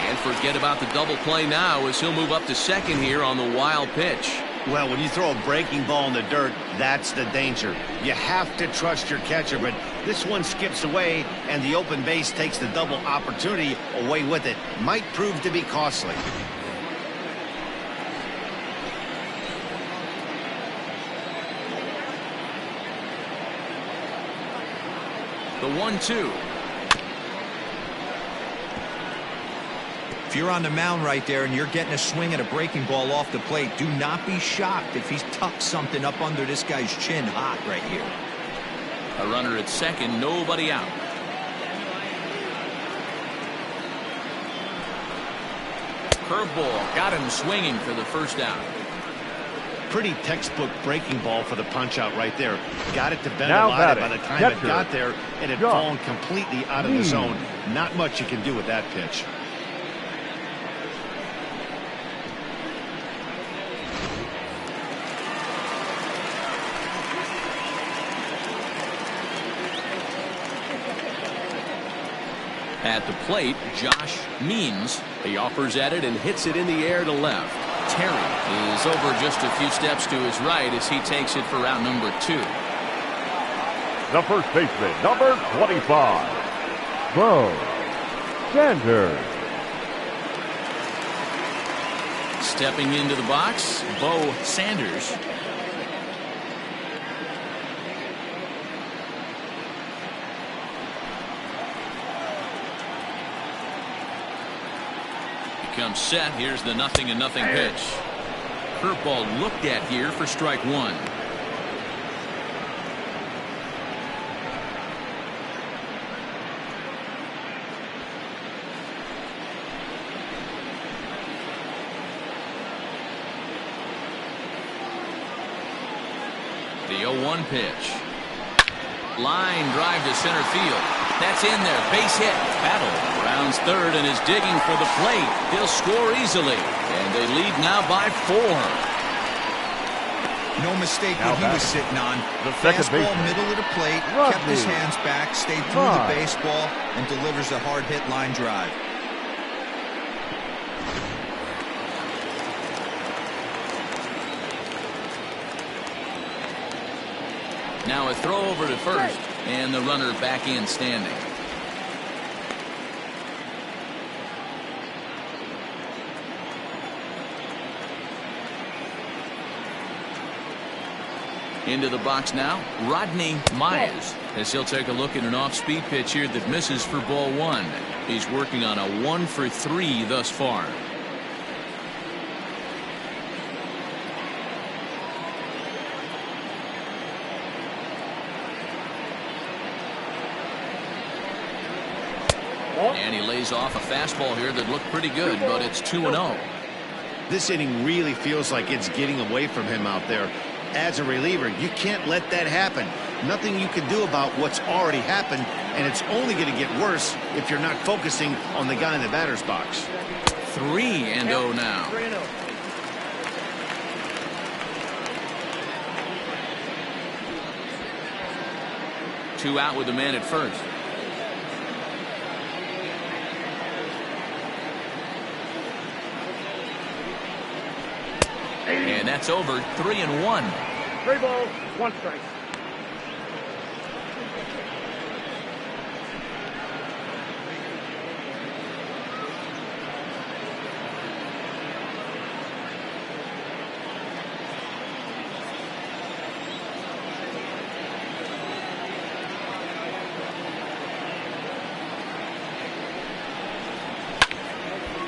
And forget about the double play now as he'll move up to second here on the wild pitch. Well, when you throw a breaking ball in the dirt, that's the danger. You have to trust your catcher, but this one skips away, and the open base takes the double opportunity away with it. Might prove to be costly. The 1-2. If you're on the mound right there and you're getting a swing at a breaking ball off the plate, do not be shocked if he's tucked something up under this guy's chin hot right here. A runner at second, nobody out. Curveball got him swinging for the first out. Pretty textbook breaking ball for the punch out right there. Got it to bend Now a lot. By batting, the time catcher, it got there, it had John. fallen completely out of the zone. Not much you can do with that pitch. At the plate, Josh Means. He offers at it and hits it in the air to left. Terry is over just a few steps to his right as he takes it for round number 2. The first baseman, number 25, Bo Sanders. Stepping into the box, Bo Sanders. Comes set. Here's the 0-0 pitch. Curveball looked at here for strike 1. The 0-1 pitch. Line drive to center field. That's in there. Base hit. Battle rounds third and is digging for the plate. He'll score easily. And they lead now by 4. No mistake what he was sitting on. The second Fastball, baseman, middle of the plate, kept his hands back, stayed through the baseball, and delivers a hard hit line drive. Now a throw over to first, and the runner back in standing. Into the box now, Rodney Myers, as he'll take a look at an off-speed pitch here that misses for ball 1. He's working on a 1-for-3 thus far. And he lays off a fastball here that looked pretty good, but it's 2-0. This inning really feels like it's getting away from him out there. As a reliever, you can't let that happen. Nothing you can do about what's already happened, and it's only going to get worse if you're not focusing on the guy in the batter's box. 3-0 now. 3-0. Two out with the man at first. And that's over. 3-1. 3 balls, 1 strike.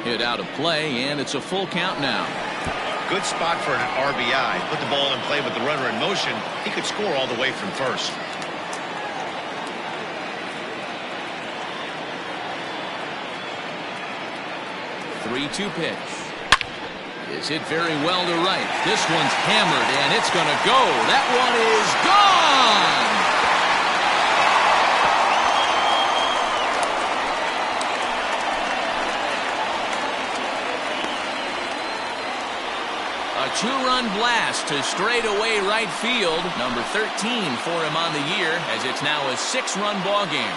Hit out of play, and it's a full count now. Good spot for an RBI. Put the ball in play with the runner in motion. He could score all the way from first. Three-two pitch. Is hit very well to right. This one's hammered, and it's going to go. That one is gone! A two-run blast to straightaway right field. Number 13 for him on the year, as it's now a 6-run ball game.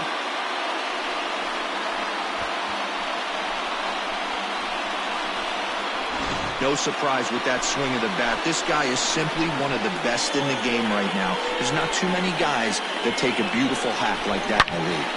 No surprise with that swing of the bat. This guy is simply one of the best in the game right now. There's not too many guys that take a beautiful hack like that in the league.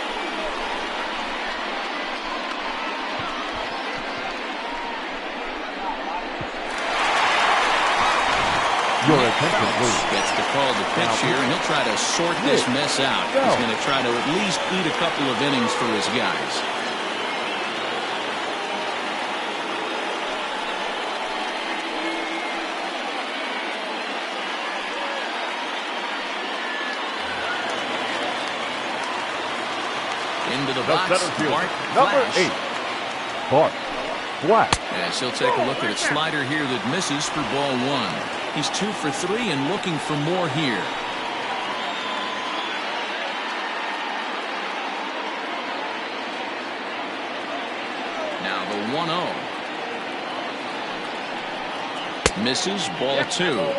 Your attention, please. Gets the called the pitch here, and he'll try to sort this mess out. He's going to try to at least eat a couple of innings for his guys. Into the box, Bart number 8, Bart Flash. As he'll take a look at a slider here that misses for ball 1. He's 2 for 3 and looking for more here. Now the 1-0. Misses, ball 2.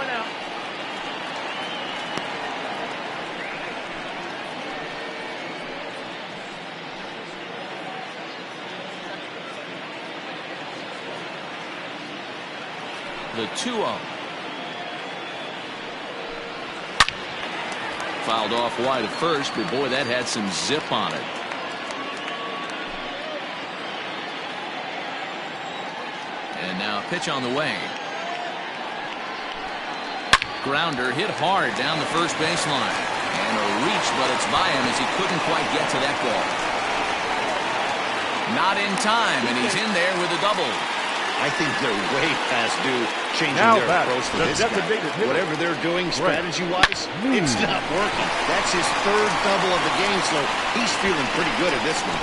The 2-0. Fouled off wide at first, but boy, that had some zip on it. And now a pitch on the way. Grounder hit hard down the first baseline. And a reach, but it's by him as he couldn't quite get to that ball. Not in time, and he's in there with a double. I think they're way past due changing Now their approach to this guy. Whatever they're doing strategy-wise, it's not working. That's his 3rd double of the game, so he's feeling pretty good at this one.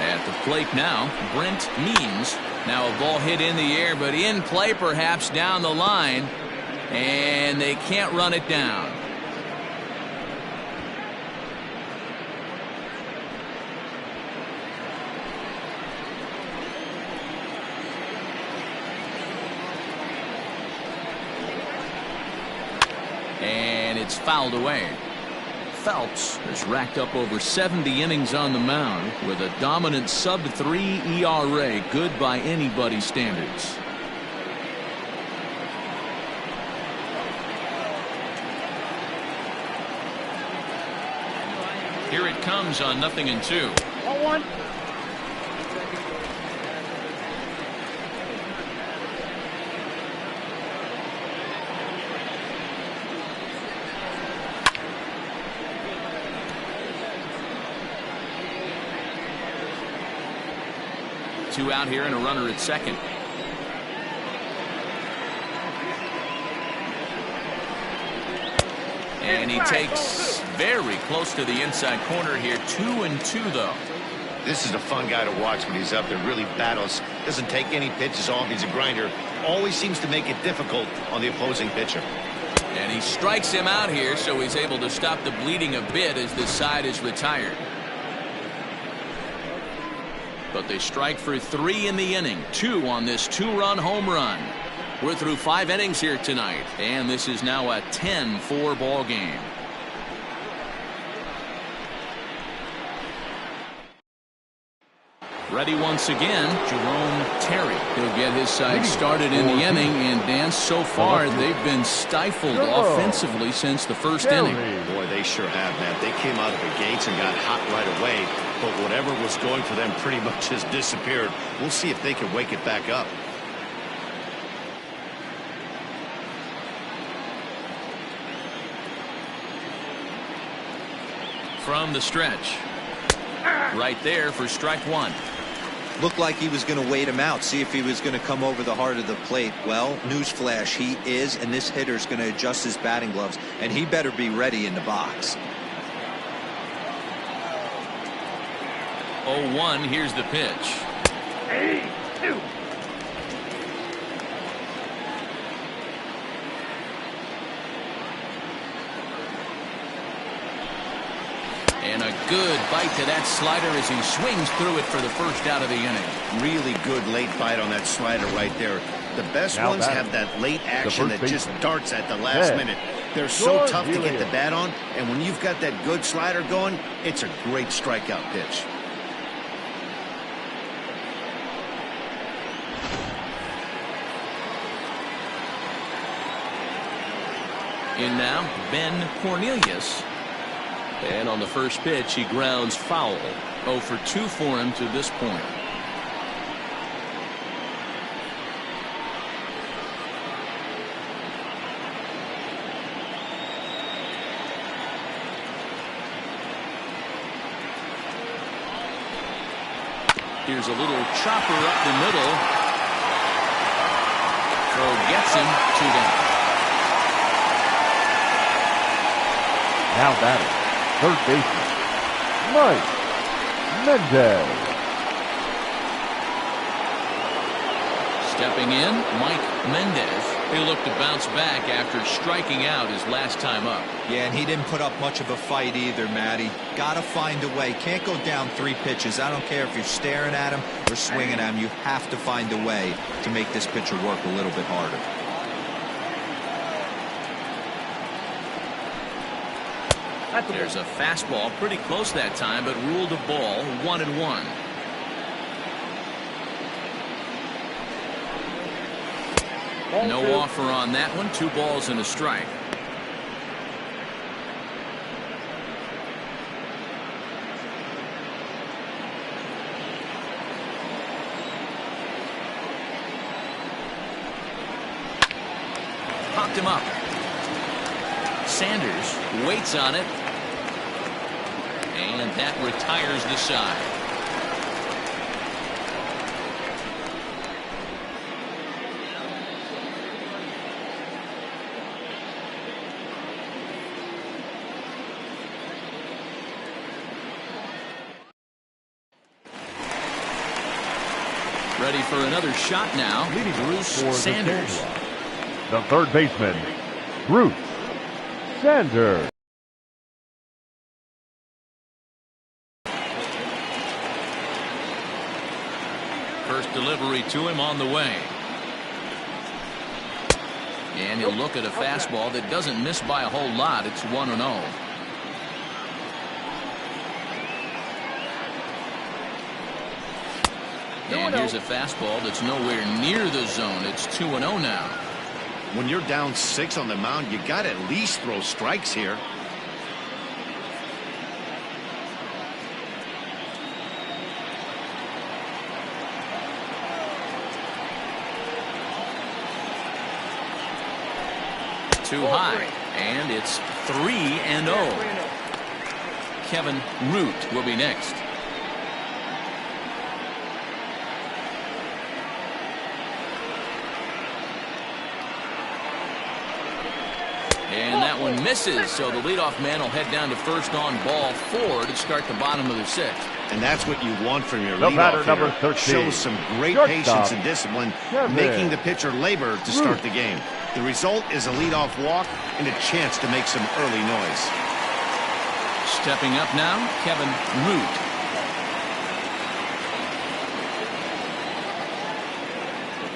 At the plate now, Brent Means. Now a ball hit in the air, but in play perhaps down the line, and they can't run it down. And it's fouled away. Phelps has racked up over 70 innings on the mound with a dominant sub-3 ERA, good by anybody's standards. Here it comes on 0-2. 1-1. Two out here and a runner at second. And he takes very close to the inside corner here. 2-2 though. This is a fun guy to watch when he's up there. Really battles. Doesn't take any pitches off. He's a grinder. Always seems to make it difficult on the opposing pitcher. And he strikes him out here, so he's able to stop the bleeding a bit as this side is retired. But they strike for 3 in the inning. 2 on this 2-run home run. We're through 5 innings here tonight, and this is now a 10-4 ball game. Ready once again, Jerome Terry. He'll get his side started in the inning, and Dan, so far they've been stifled offensively since the first inning. Boy, they sure have, man. They came out of the gates and got hot right away, but whatever was going for them pretty much has disappeared. We'll see if they can wake it back up. From the stretch. Right there for strike 1. Looked like he was going to wait him out, see if he was going to come over the heart of the plate. Well, newsflash, he is, and this hitter's going to adjust his batting gloves, and he better be ready in the box. 0-1, here's the pitch. 2. And a good bite to that slider as he swings through it for the first out of the inning. Really good late bite on that slider right there. The best ones have that late action that just darts at the last minute. They're so tough to get the bat on, and when you've got that good slider going, it's a great strikeout pitch. In now, Ben Cornelius. And on the first pitch, he grounds foul. 0 for 2 for him to this point. Here's a little chopper up the middle. Throw gets him 2 down. Now batting, third baseman, Mike Mendez. Stepping in, Mike Mendez. He'll look to bounce back after striking out his last time up. Yeah, and he didn't put up much of a fight either, Matty. Got to find a way. Can't go down 3 pitches. I don't care if you're staring at him or swinging at him. You have to find a way to make this pitcher work a little bit harder. There's a fastball pretty close that time, but ruled a ball. 1-1. No offer on that one. 2 balls and a strike. Popped him up. Sanders waits on it. And that retires the side. Ready for another shot now. Bruce Sanders. The third baseman, Bruce Sanders. First delivery to him on the way. And he'll look at a fastball that doesn't miss by a whole lot. It's 1-0. And here's a fastball that's nowhere near the zone. It's 2-0 now. When you're down 6 on the mound, you got to at least throw strikes here. Too high, and it's 3-0. Kevin Root will be next. And that one misses, so the leadoff man will head down to first on ball 4 to start the bottom of the 6th. And that's what you want from your The batter, leadoff number hitter. 13. Shows some great Shortstop, patience and discipline, Kevin making the pitcher labor to start Root. the game. The result is a leadoff walk and a chance to make some early noise. Stepping up now, Kevin Root.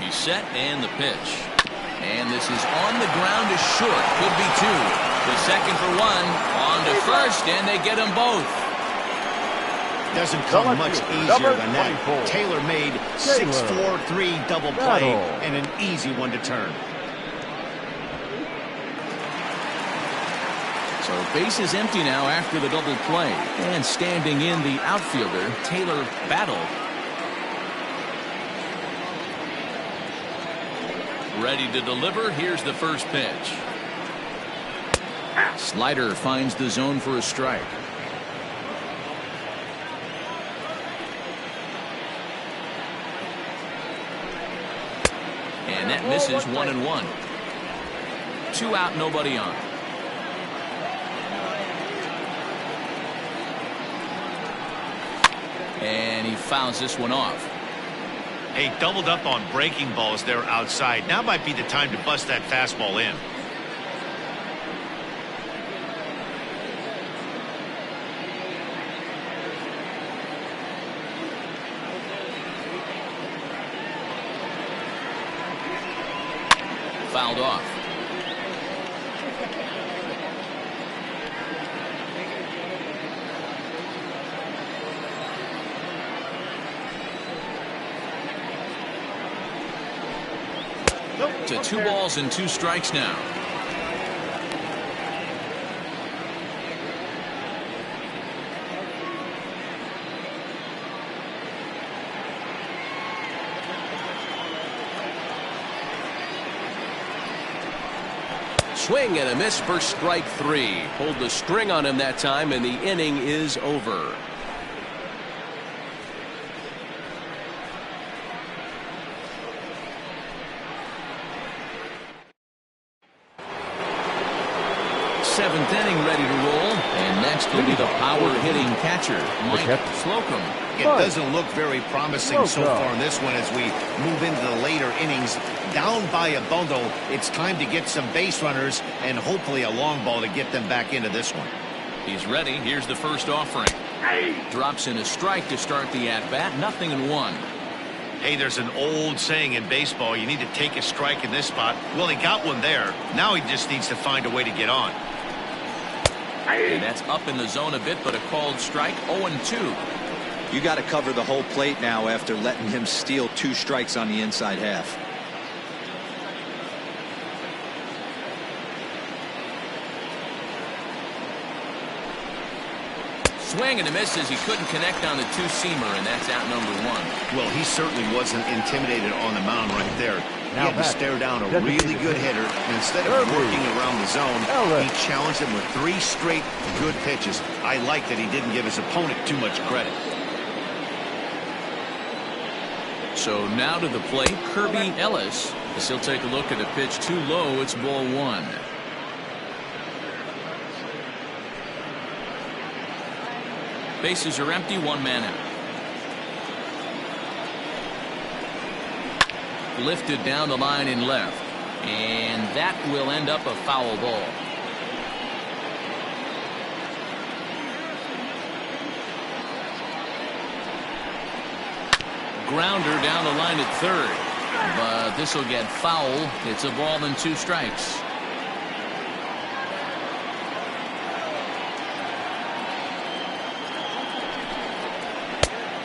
He's set, and the pitch. And this is on the ground to short. Could be 2. The second for 1. On to first, and they get them both. Doesn't come much easier than that. Taylor-made 6-4-3 double play and an easy one to turn. So base is empty now after the double play. And standing in the outfielder, Taylor Battle. Ready to deliver. Here's the first pitch. Slider finds the zone for a strike. And that misses. 1-1. 2 out, nobody on. And he fouls this one off. Hey, doubled up on breaking balls there outside. Now might be the time to bust that fastball in. Fouled off. To 2 balls and 2 strikes now. Swing and a miss for strike 3. Pulled the string on him that time, and the inning is over. seventh inning ready to roll. And next will be the power-hitting catcher, Mike Slocum. It doesn't look very promising so far in this one as we move into the later innings. Down by a bundle, it's time to get some base runners and hopefully a long ball to get them back into this one. He's ready. Here's the first offering. Drops in a strike to start the at-bat. 0-1. Hey, there's an old saying in baseball, you need to take a strike in this spot. Well, he got one there. Now he just needs to find a way to get on. And that's up in the zone a bit, but a called strike. 0-2. You got to cover the whole plate now after letting him steal 2 strikes on the inside half. Swing and a miss as he couldn't connect on the two-seamer, and that's out number 1. Well, he certainly wasn't intimidated on the mound right there. He had to stare down a really good hitter, and instead of working around the zone, he challenged him with 3 straight good pitches. I like that he didn't give his opponent too much credit. So now to the plate, Kirby Ellis. As he'll take a look at a pitch too low, it's ball 1. Bases are empty, 1 man out. Lifted down the line in left, and that will end up a foul ball. Grounder down the line at third, but this will get foul. It's a ball and 2 strikes.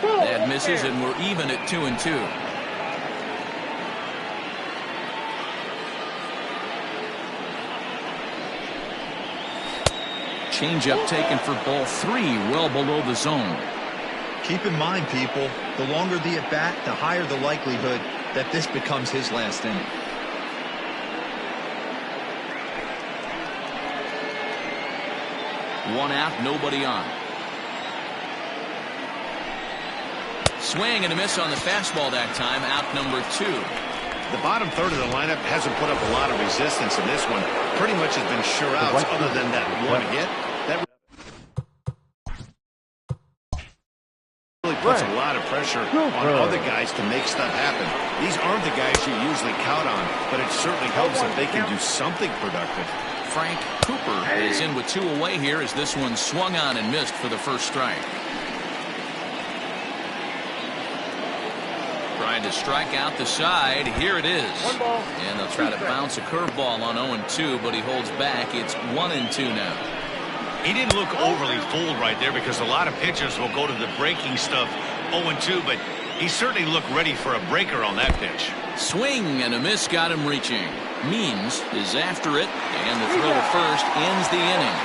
That misses, and we're even at 2-2. Changeup taken for ball 3, well below the zone. Keep in mind, people, the longer the at-bat, the higher the likelihood that this becomes his last inning. One out, nobody on. Swing and a miss on the fastball that time, out number 2. The bottom third of the lineup hasn't put up a lot of resistance in this one. Pretty much has been sure outs other than that one hit. That really puts a lot of pressure on other guys to make stuff happen. These aren't the guys you usually count on, but it certainly helps if they can do something productive. Frank Cooper is in with 2 away here as this one swung on and missed for the first strike. Trying to strike out the side. Here it is. And they'll try to bounce a curveball on 0-2, but he holds back. It's 1-2 now. He didn't look overly fooled right there because a lot of pitchers will go to the breaking stuff 0-2, but he certainly looked ready for a breaker on that pitch. Swing and a miss got him reaching. Means is after it, and the throw to first ends the inning.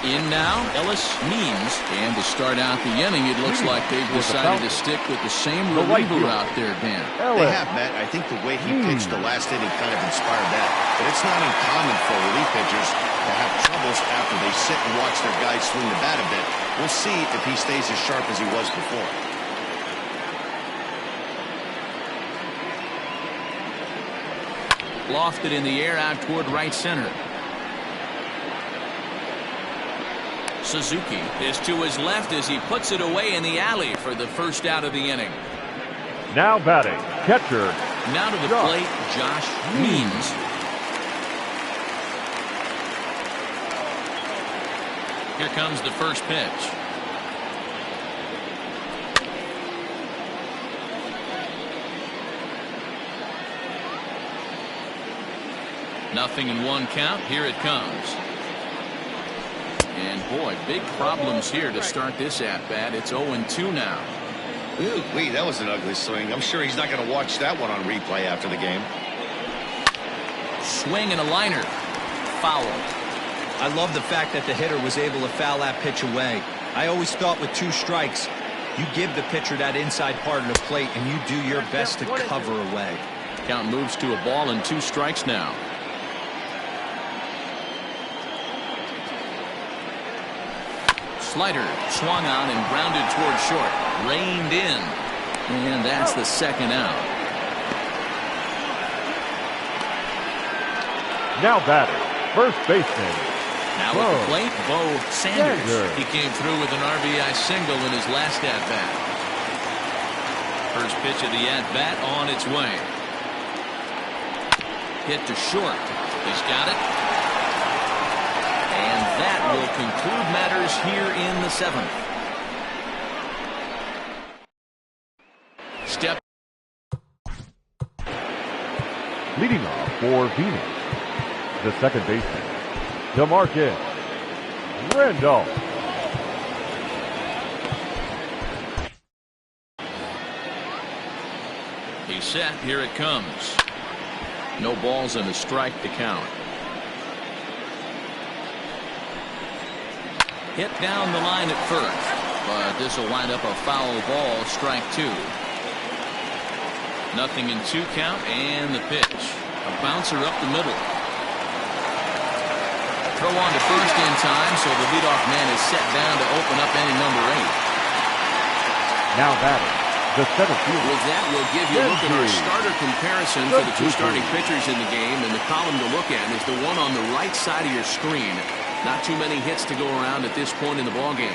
In now, Ellis, Means, and to start out the inning, it looks like they've decided to stick with the same reliever out there, Dan. They have, Matt. I think the way he pitched the last inning kind of inspired that. But it's not uncommon for relief pitchers to have troubles after they sit and watch their guys swing the bat a bit. We'll see if he stays as sharp as he was before. Lofted in the air out toward right center. Suzuki is to his left as he puts it away in the alley for the first out of the inning. Now batting, catcher. Now to the plate, Josh Means. Here comes the first pitch. Nothing in 1 count. Here it comes. And boy, big problems here to start this at-bat. It's 0-2 now. Ooh, wait, that was an ugly swing. I'm sure he's not going to watch that one on replay after the game. Swing and a liner. Foul. I love the fact that the hitter was able to foul that pitch away. I always thought with 2 strikes, you give the pitcher that inside part of the plate and you do your best to cover away. Count moves to a ball and 2 strikes now. Slider swung on and grounded toward short. Reined in. And that's the second out. Now batting, first baseman. Now at the plate, Bo Sanders. He came through with an RBI single in his last at-bat. First pitch of the at-bat on its way. Hit to short. He's got it. And that will conclude matters here in the 7th. Step. Leading off for Venus, the second baseman, DeMarcus Randolph. He's set. Here it comes. No balls and a strike to count. Hit down the line at first, but this will wind up a foul ball, strike 2. Nothing in 2 count, and the pitch. A bouncer up the middle. Throw on to first in time, so the leadoff man is set down to open up inning number 8. Now batting, the center fielder. With that, we'll give you a look at our starter comparison for the 2 starting pitchers in the game, and the column to look at is the one on the right side of your screen. Not too many hits to go around at this point in the ballgame.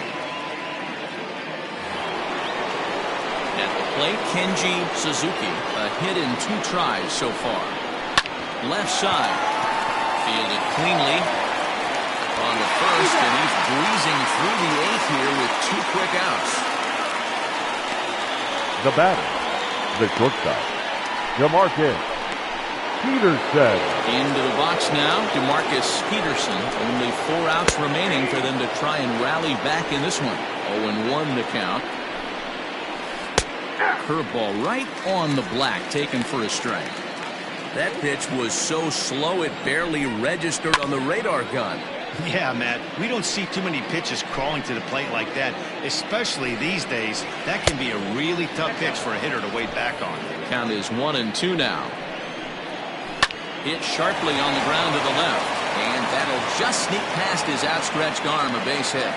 At the plate, Kenji Suzuki, a hit in 2 tries so far. Left side, fielded cleanly. On to first, and he's breezing through the 8th here with 2 quick outs. The batter, the shortstop, DeMarcus Peterson. Into the box now, DeMarcus Peterson. Only 4 outs remaining for them to try and rally back in this one. 0-1 the count. Curveball right on the black, taken for a strike. That pitch was so slow it barely registered on the radar gun. Yeah, Matt, we don't see too many pitches crawling to the plate like that, especially these days. That can be a really tough pitch for a hitter to wait back on. Count is 1-2 now. Hit sharply on the ground to the left, and that'll just sneak past his outstretched arm, a base hit.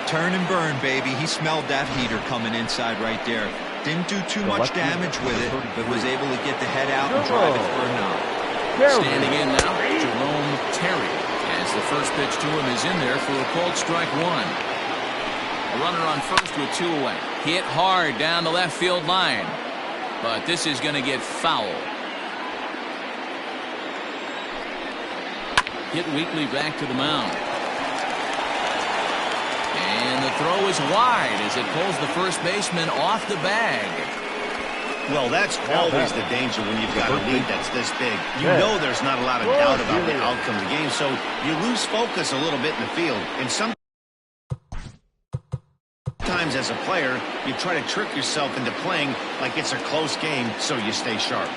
Turn and burn, baby. He smelled that heater coming inside right there. Didn't do too much damage with it, but was able to get the head out and drive it for a knock. Standing in now, Jerome Terry, as the first pitch to him is in there for a called strike 1. A runner on first with 2 away. Hit hard down the left field line, but this is going to get foul. Hit weakly back to the mound. And the throw is wide as it pulls the first baseman off the bag. Well, that's always the danger when you've got a lead that's this big. You know there's not a lot of doubt about the outcome of the game, so you lose focus a little bit in the field. And sometimes as a player, you try to trick yourself into playing like it's a close game so you stay sharp.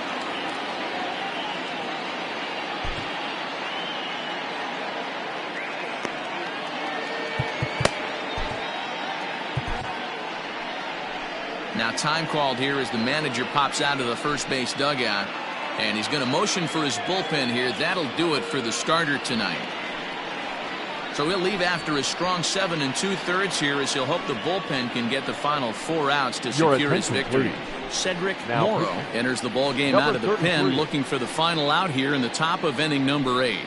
Now time called here as the manager pops out of the first base dugout, and he's going to motion for his bullpen here. That'll do it for the starter tonight. So he'll leave after a strong 7 2/3 here as he'll hope the bullpen can get the final 4 outs to secure his victory. Cedric Morrow enters the ball game out of the pen, looking for the final out here in the top of inning number 8.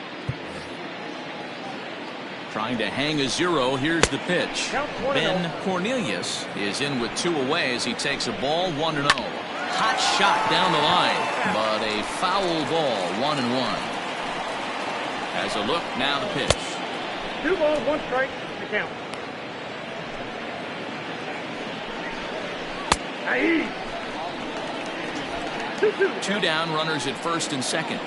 Trying to hang a 0. Here's the pitch. Ben Cornelius is in with 2 away as he takes a ball 1-0. Hot shot down the line, but a foul ball, 1-1. As a look, now the pitch. 2 balls, 1 strike, the count. Aye. 2-2. 2 down, runners at first and second.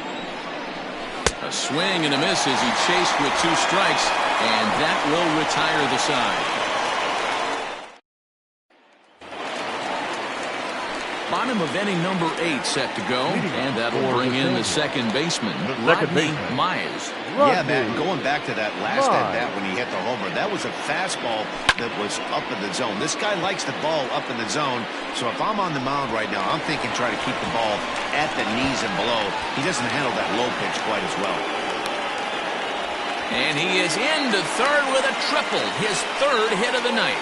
A swing and a miss as he chased with 2 strikes, and that will retire the side. Bottom of inning number 8 set to go, and that'll bring in the second baseman, Rodney Mize. Yeah, Matt, going back to that last at-bat when he hit the homer, that was a fastball that was up in the zone. This guy likes the ball up in the zone, so if I'm on the mound right now, I'm thinking try to keep the ball at the knees and below. He doesn't handle that low pitch quite as well. And he is into third with a triple, his 3rd hit of the night.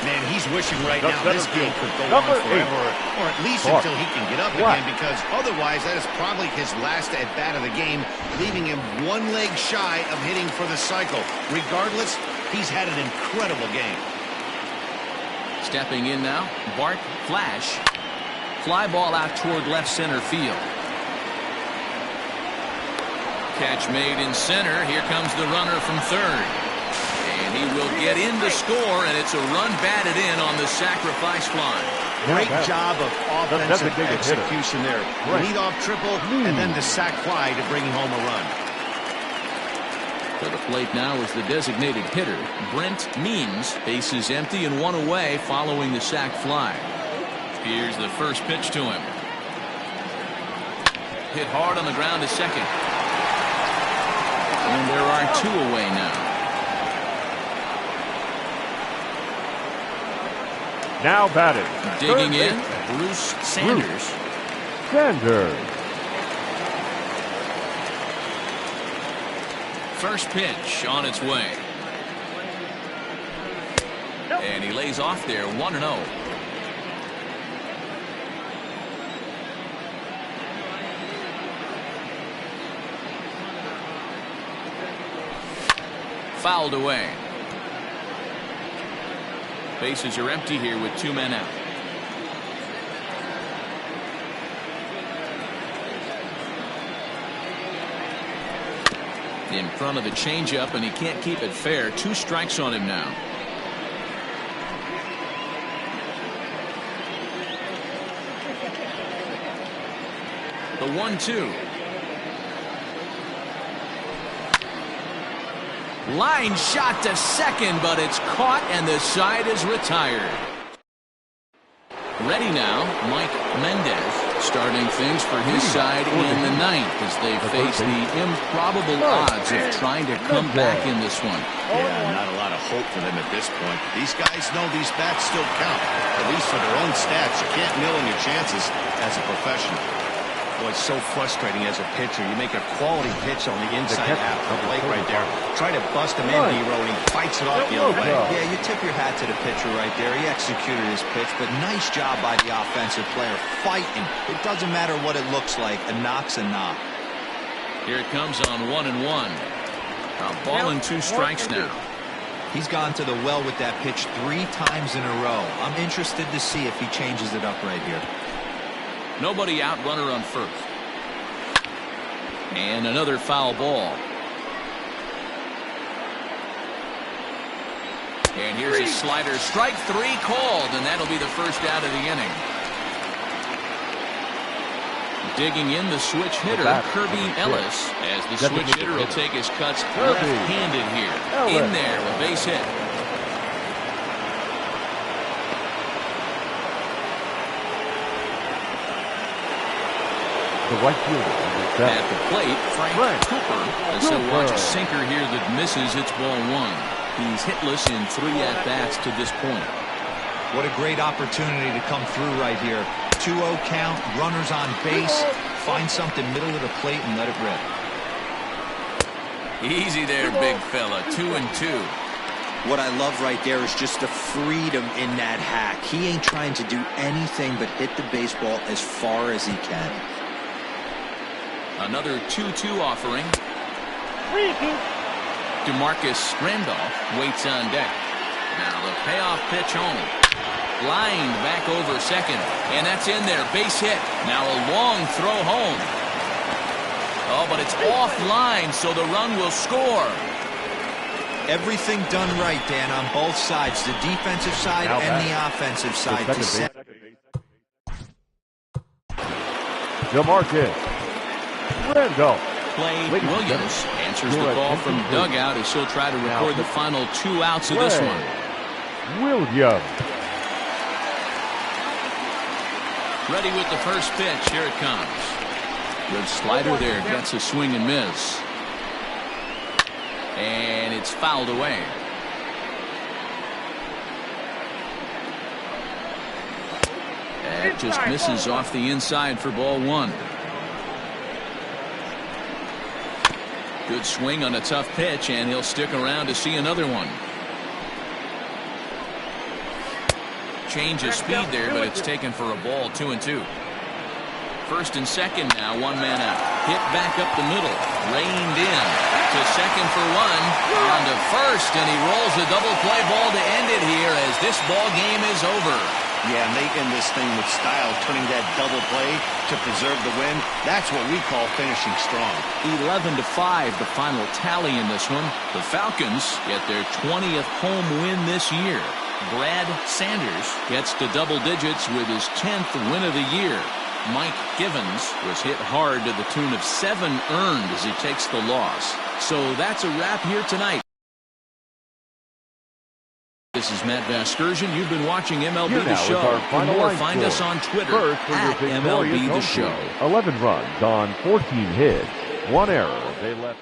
Man, he's wishing right The now center this game fielder, could go number on forever, or at least Clark. until he can get up Black. again, because otherwise that is probably his last at-bat of the game, leaving him one leg shy of hitting for the cycle. Regardless, he's had an incredible game. Stepping in now, Bart Flash. Fly ball out toward left center field. Catch made in center. Here comes the runner from third. And he will get in to score, and it's a run batted in on the sacrifice fly. Great job of offensive designated execution there. Right. Lead-off triple, and then the sac fly to bring home a run. To the plate now is the designated hitter, Brent Means. Bases empty and one away following the sac fly. Here's the first pitch to him. Hit hard on the ground to second. And there are two away now. Now batting. Digging in, Bruce Sanders. Sanders. First pitch on its way. And he lays off there, 1-0. Fouled away. Bases are empty here with two men out. In front of the changeup, and he can't keep it fair. 2 strikes on him now. The 1-2. Line shot to second, but it's caught and the side is retired. Ready now, Mike Mendez starting things for his side in the 9th as they face the improbable odds of trying to come back in this one. Yeah, not a lot of hope for them at this point. These guys know these bats still count, at least for their own stats. You can't mill in your chances as a professional. Boy, it's so frustrating as a pitcher. You make a quality pitch on the inside half of the plate right there. Try to bust him in, D-Row, and he fights it off the other way. Yeah, you tip your hat to the pitcher right there. He executed his pitch, but nice job by the offensive player fighting. It doesn't matter what it looks like. A knock's a knock. Here it comes on 1-1. A ball and 2 strikes now. He's gone to the well with that pitch 3 times in a row. I'm interested to see if he changes it up right here. Nobody out, runner on first. And another foul ball. And here's a slider. Strike 3 called, and that'll be the first out of the inning. Digging in the switch hitter, Kirby Ellis. As the switch hitter will take his cuts left-handed here. In there, a base hit. The right fielder. At the plate, Frank Cooper. As he'll watch a sinker here that misses. It's ball 1. He's hitless in 3 at-bats to this point. What a great opportunity to come through right here. 2-0 count, runners on base. Find something middle of the plate and let it rip. Easy there, big fella. 2-2. What I love right there is just the freedom in that hack. He ain't trying to do anything but hit the baseball as far as he can. Another 2-2 offering. DeMarcus Randolph waits on deck. Now the payoff pitch home. Lined back over second. And that's in there. Base hit. Now a long throw home. Oh, but it's offline, so the run will score. Everything done right, Dan, on both sides. The defensive side and the offensive side. DeMarcus Randolph. Play Williams answers the call from dugout as he'll try to record the final 2 outs of this one. Williams. Ready with the first pitch. Here it comes. Good slider there. Gets a swing and miss. And it's fouled away. That just misses off the inside for ball 1. Good swing on a tough pitch, and he'll stick around to see another one. change of speed there, but it's taken for a ball. 2-2. First and second now, one man out. Hit back up the middle, reined in to second for one, on to first, and he rolls a double play ball to end it here as this ball game is over. Yeah, and they end this thing with style, turning that double play to preserve the win. That's what we call finishing strong. 11-5, the final tally in this one. The Falcons get their 20th home win this year. Brad Sanders gets to double digits with his 10th win of the year. Mike Givens was hit hard to the tune of 7 earned as he takes the loss. So that's a wrap here tonight. This is Matt Vasgersian. You've been watching MLB The Show. For more, find us on Twitter at MLB The Show. 11 runs on 14 hits, 1 error. They left.